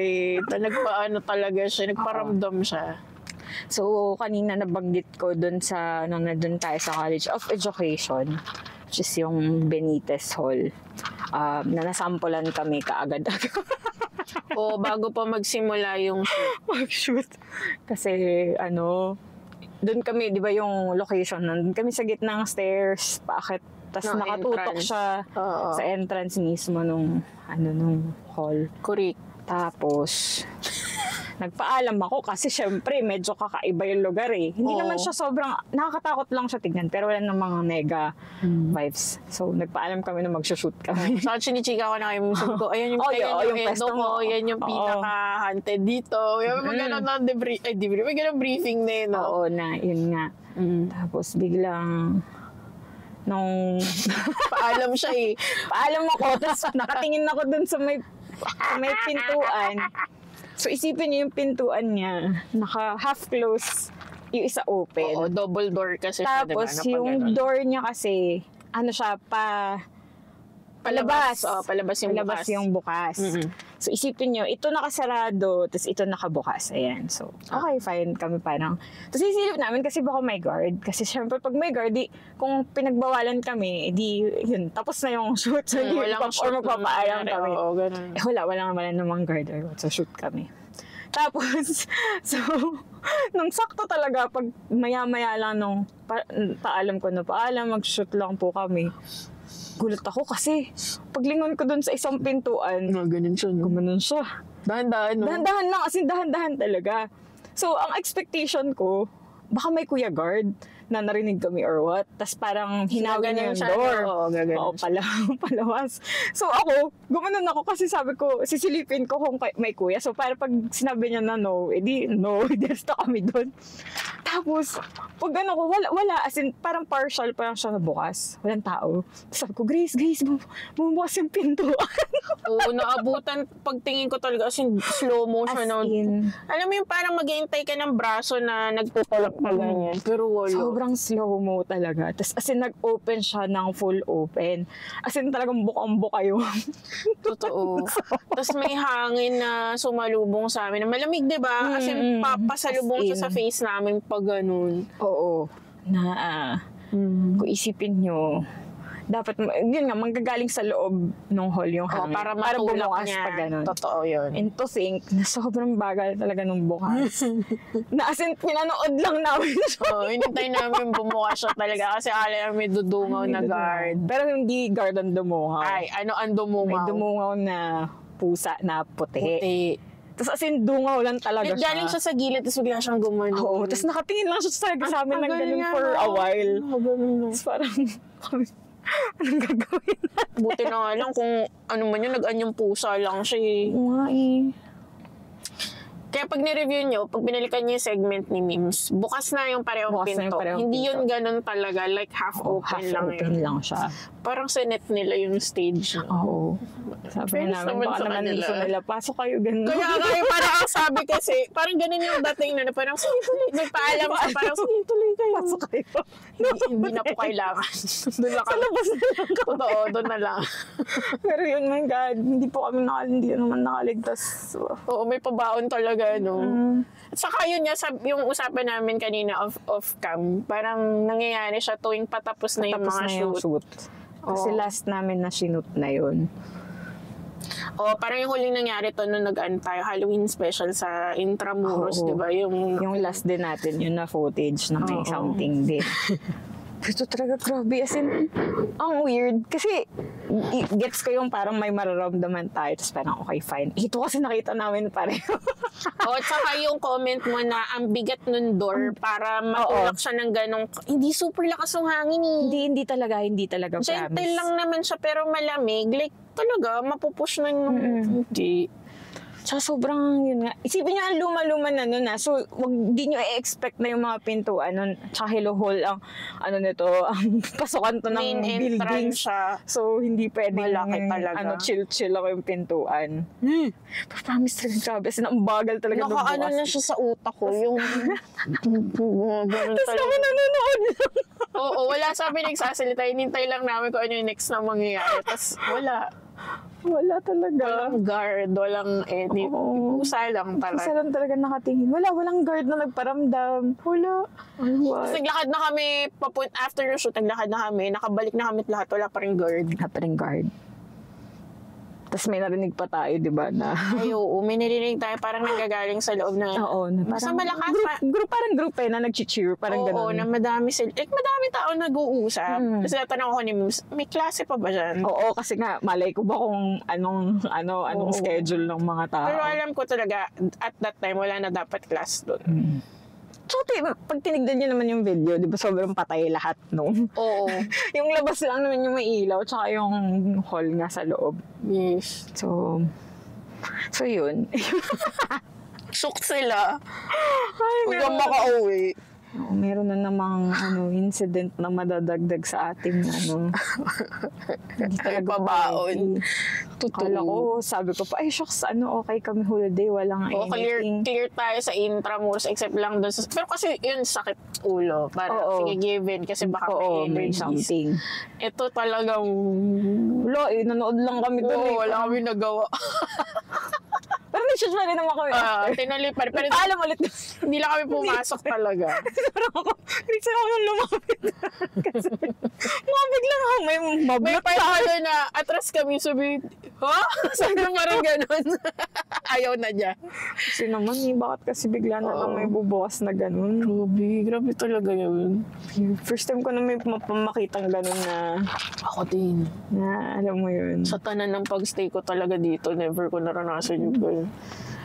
talaga siya, nagparamdam siya. So, kanina nabanggit ko dun sa, nung nandun tayo sa College of Education, which is yung Benitez Hall, na nasampulan kami kaagad-agad. Bago pa magsimula yung mag-shoot. Kasi, doon kami, di ba yung location, nandun kami sa gitnang stairs, paakit, tas nakatutok entrance. siya sa entrance mismo nung hall. Correct. Tapos, nagpaalam ako kasi syempre medyo kakaiba yung lugar eh. Hindi naman siya sobrang, nakakatakot lang siya tignan, pero wala namang mga mega vibes. So, nagpaalam kami na mag-shoot kami. So, chinichika ko na kayo, sabi ko, ayan yung pwesto ko, yan yung pinaka-hunted dito. May ganun na may ganun briefing na yun. Oo na, yun nga. Tapos, biglang, nung paalam siya eh. Paalam ako, tapos nakatingin ako dun sa may pintuan. So, isipin niyo yung pintuan niya, naka-half close, yung isa open. Oo, double door kasi siya, diba? Tapos, yung door niya kasi, siya, palabas. Palabas yung bukas. So, isipin nyo, ito nakasarado, tapos ito nakabukas. Ayan. So, okay, fine kami parang. Tapos, isilip namin kasi baka may guard. Kasi, syempre, pag may guard, kung pinagbawalan kami, yun, tapos na yung shoot. So, or magpapaalam kami. Oo, ganun. Wala namang guard. So, shoot kami. Tapos, so, nung sakto talaga, pag maya-maya lang nung paalam ko na mag-shoot lang po kami. Gulat ako kasi paglingon ko dun sa isang pintuan, gumanon siya. Dahan-dahan, no? Dahan-dahan lang, as in dahan-dahan talaga. So, ang expectation ko, baka may kuya guard na narinig kami or what. Tapos parang hinawi niya yung door. Oo, palawas. So ako, gumanon ako kasi sabi ko, sisilipin ko kung may kuya. So para pag sinabi niya na no, edi basta kami doon. Tapos, pag wala, as in, parang partial pa lang siya nabukas. Walang tao. Sabi ko, Grace, bumubukas yung pintuan. Oo, naabutan, pagtingin ko talaga, as in, slow motion. Alam mo yung parang mag-iintay ka ng braso na nagtutulak na ganyan. Pero wala. Sobrang slow-mo talaga. Tapos, as in, nag-open siya ng full open. As in, talagang bukang-buka yung... Totoo. Tapos may hangin na sumalubong sa amin. Malamig, di ba? As in, pasalubong siya sa face namin pag ganun. Oo. Kung isipin nyo, dapat, yun nga, manggagaling sa loob ng hall yung hangin. Para matulak bumukas niya. pa ganun. Totoo yun. And to think na sobrang bagal talaga nung bukas. Na as in, pinanood lang namin siya. Hinintay namin bumukas siya talaga kasi akala namin dudungaw na guard. Pero hindi guard ang dumungaw. Ay, ano ang dumungaw? May dumungaw na pusa na puti. Puti. Tapos as in, dungaw lang talaga siya. Galing siya sa gilid, tapos bigla siyang gumano. Oo, tapos nakatingin lang siya sa amin ng ganun for a while. Tapos parang, anong gagawin natin? Buti na nga lang kung ano man yun, nag-anyong pusa lang siya eh. Oo nga eh. Kaya pag ni-review nyo, pag binalikan nyo yung segment ni Mims, bukas na yung parehong Bukas na yung pinto. parehong Hindi pinto. yun ganun talaga, like half open Half lang open yun. lang siya. Parang sinet nila yung stage. Oo. Sabi Fairness namin, naman baka sa naman kanila. gusto nila, pasok kayo ganun. Kaya nga, parang ang sabi kasi, parang ganun yung dating na parang sige tuloy. Nagpaalam siya, parang sige tuloy kayo. Pasok kayo. Hindi na po kailangan. Doon na Sa kami. labas na lang kami. Totoo, doon na lang. Pero yun, my God, hindi po kami hindi naman nakaligtas. Oo, may pabaon talaga, no? At saka yun nga, yung usapan namin kanina off cam, parang nangyayari siya tuwing patapos na yung Tapos mga na yung shoot. shoot. Kasi last namin na shoot na yun. Oo, parang yung huling nangyari to nung nag-ano tayo, Halloween special sa Intramuros, Oo. di ba? Yung last din natin, yun na footage na may Oo. something din. Ito talaga grabe. As in, ang weird. Kasi, gets ko yung parang may mararamdaman tayo. Tapos parang, okay, fine. Ito kasi nakita namin pareho. O, at saka yung comment mo na ang bigat nun door para matulak siya ng ganong, hindi super lakas ng hangin eh. hindi talaga Gentle promise. lang naman siya pero malamig. Like, talaga, mapupush na yung hindi. Tsaka sobrang, yun nga. Isipin nyo, ang luma-luma na nun na. So, di nyo i-expect na yung mga pintuan nun. Tsaka Hello Hall, ang, nito, ang pasukan to ng Main buildings. entrance siya. So, hindi pwedeng, Malaki talaga. chill-chill ako yung pintuan. Pero promise talaga, grabe. As in, ang bagal talaga nung Nakaano bukas. na siya sa utak ko. Yung, ganun Tapos talaga. kami nanonood lang. Oo, wala sabi nagsasalita. Hinintay lang namin kung ano yung next na mangyayari. Tapos, Wala talaga. walang guard, walang edit. Oo. Pusa lang Isa talaga. lang talaga nakatingin. Walang guard na nagparamdam. Wala. Tapos naglakad na kami, after the shoot, naglakad na kami, nakabalik na kami at lahat, wala pa rin guard. Wala pa rin guard. Tapos may narinig pa tayo, di ba, na... Ay, oo, may narinig tayo, parang nanggagaling sa loob na. Oo, na Basta malakas parang group na nag-cheer, parang Oo, gano'n. na madami sila. Like, madami tao nag-uusap. Tapos natanong ko ni Mims, may klase pa ba dyan? Oo, kasi nga, malay ko ba kung anong Oo. schedule ng mga tao. Pero alam ko talaga, at that time, wala na dapat class doon. So, pag tinignan niyo naman yung video, di ba sobrang patay lahat, no? Oo. Yung labas lang naman yung may ilaw, tsaka yung hall nga sa loob. Yes. So yun. Shook sila. Ay, Hanggang makauwi. meron na namang incident na madadagdag sa ating hindi talaga Pabaon. Akala ko, sabi ko pa, ay shucks, okay kami holiday, walang Oo, anything. clear tayo sa Intramuros except lang doon sa... Pero kasi yun, sakit ulo. Para Oo. sige, given. Kasi baka Oo, may may allergies. something. Ito talagang... Wala nanood lang kami doon. Oo, wala kami nagawa. Pero nag-shoot pa rin naman kami. Tinalipan. Pero Alam ulit. hindi lang kami pumasok talaga. Parang ako, hindi ako nung lumapit. Kasi, biglang may May mablot part sa na na atras kami, sabi, ha? Sabi ng parang ganun. Ayaw na niya. Kasi naman bakit kasi bigla na lang may bubukas na ganun. Grabe talaga yun. First time ko na may mapamakitang ganun Ako din. na alam mo yun. Sa tanan ng pagstay ko talaga dito, never ko naranasan yung ganun.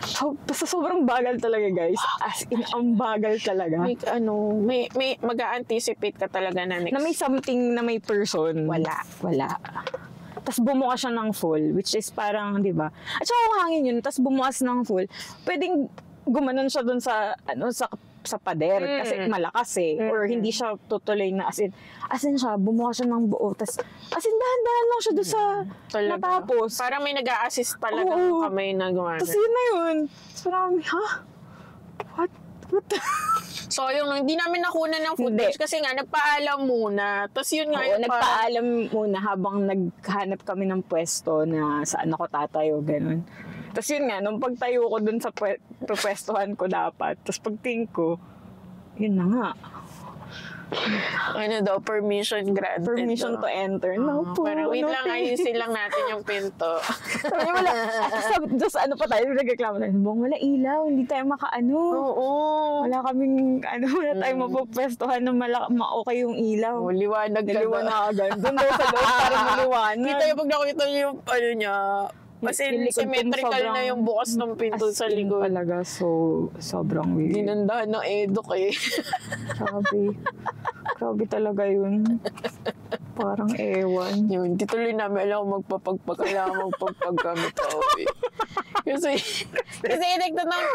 So, basta sobrang bagal talaga, guys. As in, ang bagal talaga. May mag-a-anticipate ka talaga na next. Na may something na may person. Wala. Tapos bumukas siya ng full, which is parang, di ba? At saka kung hangin yun, tapos bumukas ng full, pwedeng gumanon siya dun sa pader kasi malakas or hindi siya tutuloy na as in siya, bumukas siya ng buo, tapos as in dahan-dahan lang siya dun sa matapos. Parang may nag-a-assist talaga Oo. kamay na gumana. Tapos yun na yun. Tapos parang, What the? So, yung hindi namin nakuna ng footage kasi nga, nagpaalam muna. Tapos yun nga, Oo, yung nagpaalam muna habang naghanap kami ng pwesto na saan ako tatayo, ganun. Tapos yun nga, nung pagtayo ko dun sa pwestuhan ko dapat, tapos pagtingin ko, yun na nga. Ano daw, permission granted. Permission to enter. No po. Pero wait lang, ayusin lang natin yung pinto. Sabi niya, wala. Just ano pa tayo, nagreklamo tayo. Wala ilaw, hindi tayo makaano. Oo. Wala kaming, wala tayong mapupwestuhan na okay yung ilaw. Liwanag ka Naliwan na. na agad. Doon daw sa loob para maliwanag. Kita yung pag nakita niyo yung ano niya, kasi Yung likod symmetrical sobrang- na yung bukas ng pinto As sa in likod. Talaga, sobrang weird. Ginandahan ng edok eh. Grabe talaga yun. Parang ewan. Yun, tituloy namin alam kung magpapagpag. Kailangan magpagpag kami tao eh. Kasi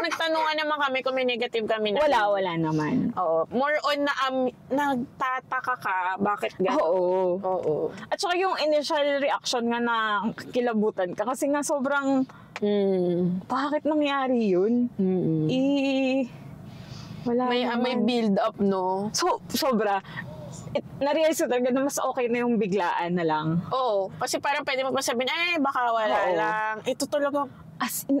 nagtanungan naman kami kung may negative kami na. Wala naman. Oo. More on na nagtataka ka, bakit gano'n? Oo. At saka yung initial reaction nga na kilabutan ka kasi nga sobrang bakit nangyari yun? Wala May naman. build up, no? So, sobra. Na-realize ko talaga na mas okay na yung biglaan na lang. Oo. Kasi parang pwede mo pa sabihin, baka wala Oo. lang. Ito talaga, As in,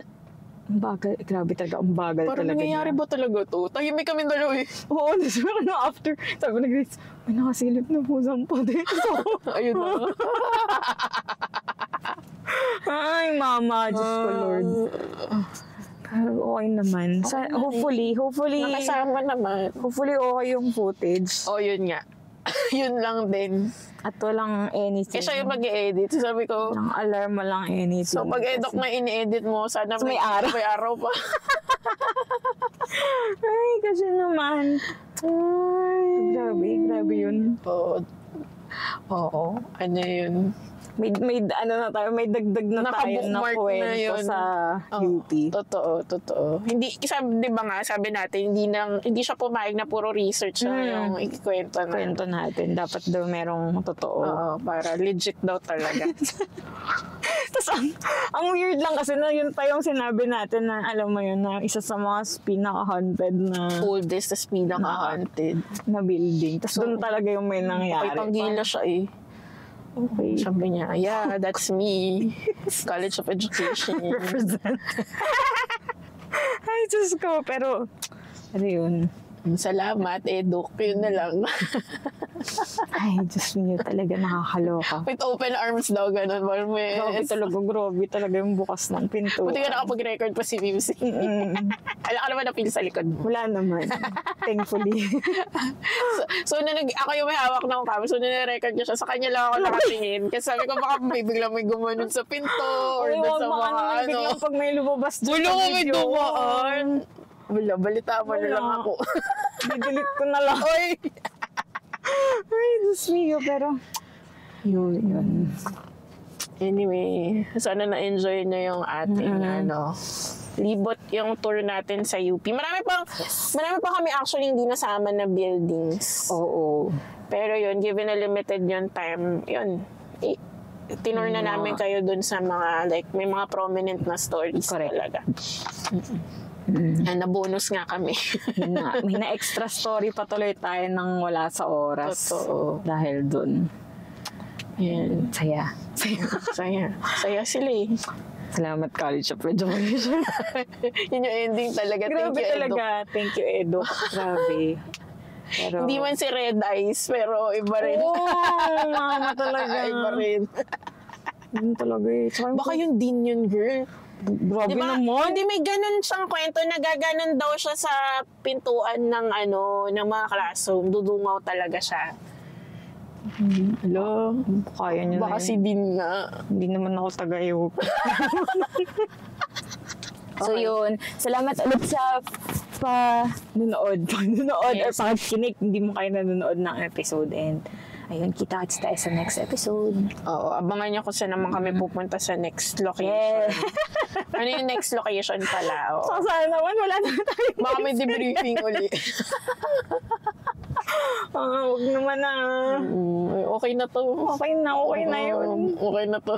ang bagal. Grabe talaga, ang bagal parang talaga nangyayari niya. ba talaga to? Tahimik kami dalawa eh. Oo, parang no, after, sabi ko na Grace, may nakasilip na po sampo dito. Ayun na. Ay, mama, Diyos ko, Lord. Pero okay naman. Hopefully, Nakasama naman. hopefully okay yung footage. Oh, yun nga. Yun lang din. At walang anything. Eh, siya yung mag-i-edit. So, sabi ko, Walang alarm, walang anything. so pag-edit na ini-edit mo, sana So, may araw. May araw pa. Ay, kasi naman. Ay, grabe yun. Oo. Ano yun? May ano na tayo, may dagdag na tayo na Naka-bookmark na kwento yun. sa UP. Totoo. Hindi, di ba nga, sabi natin, hindi siya pumayag na puro research na yung ikikwento na. Kwento natin. Dapat daw merong totoo. Oo, para legit daw talaga. Tapos ang weird lang kasi na yun pa yung sinabi natin na alam mo yun na isa sa mga pinaka-haunted na Oldest, tas pinaka-haunted. na building. Tapos doon talaga yung may nangyari. Ay, panggila siya eh. Okay. Sabi niya, yeah, that's me. College of Education. Represent. Ay, Diyos ko. Pero, ano yun? Salamat, Eduk. Yun na lang. Ay, Diyos niyo talaga nakakaloka. With open arms daw, ganun. Grabe talaga yung bukas ng pinto. Buti ka nakapag-record pa si Mimsy. Alam ka naman na feel sa likod mo. Wala naman. Thankfully. So ako yung may hawak ng camera. So, nire-record niya siya. Sa kanya lang ako nakatingin. Kasi sabi ko, baka may biglang may gumanon sa pinto. Or doon sa mga ano. Pag may lumabas dyan Gulo sa ko may video. dumaan. Wala, balita mo na lang Wala. ako. Didelete ko na lang. Oy! Ay, Diyos mio. Pero, yun. Anyway, sana na-enjoy nyo yung ating libot yung tour natin sa UP. Marami pa kami actually hindi nasama na buildings. Oo. Pero yun, given a limited yung time, yun, tinur na namin kayo dun sa mga, like, may mga prominent na stories. Correct. Talaga. Na-bonus nga kami. May na-extra story pa tuloy tayo nang wala sa oras. Totoo. Dahil dun. Yan. Saya. Saya sila eh. Salamat, College of Education. Yun yung ending talaga. Grabe Thank you, talaga. Edo. Thank you, Edo. Grabe. Pero, Hindi man si Red Eyes, pero iba rin. mama talaga. Iba rin. Yun talaga eh. Tsaka Baka yung din yun, girl. Grabe Diba? naman. Hindi may ganun siyang kwento, nagaganon daw siya sa pintuan ng ng mga classroom. Dudungaw talaga siya. Hello. Kaya niyo Baka na si yun. Din nga. Hindi naman ako taga-iyo. So yun, salamat ulit sa panonood or pakikinig. Hindi mo kayo nanonood ng episode and ayun, kita-kits tayo sa next episode. Oo, abangan niyo kung saan naman kami pupunta sa next location. Yeah. Ano yung next location pala? Oo. So sana naman, wala naman tayo. Baka may debriefing uli. Huwag naman na. Okay na to. Okay na yun. Okay na to.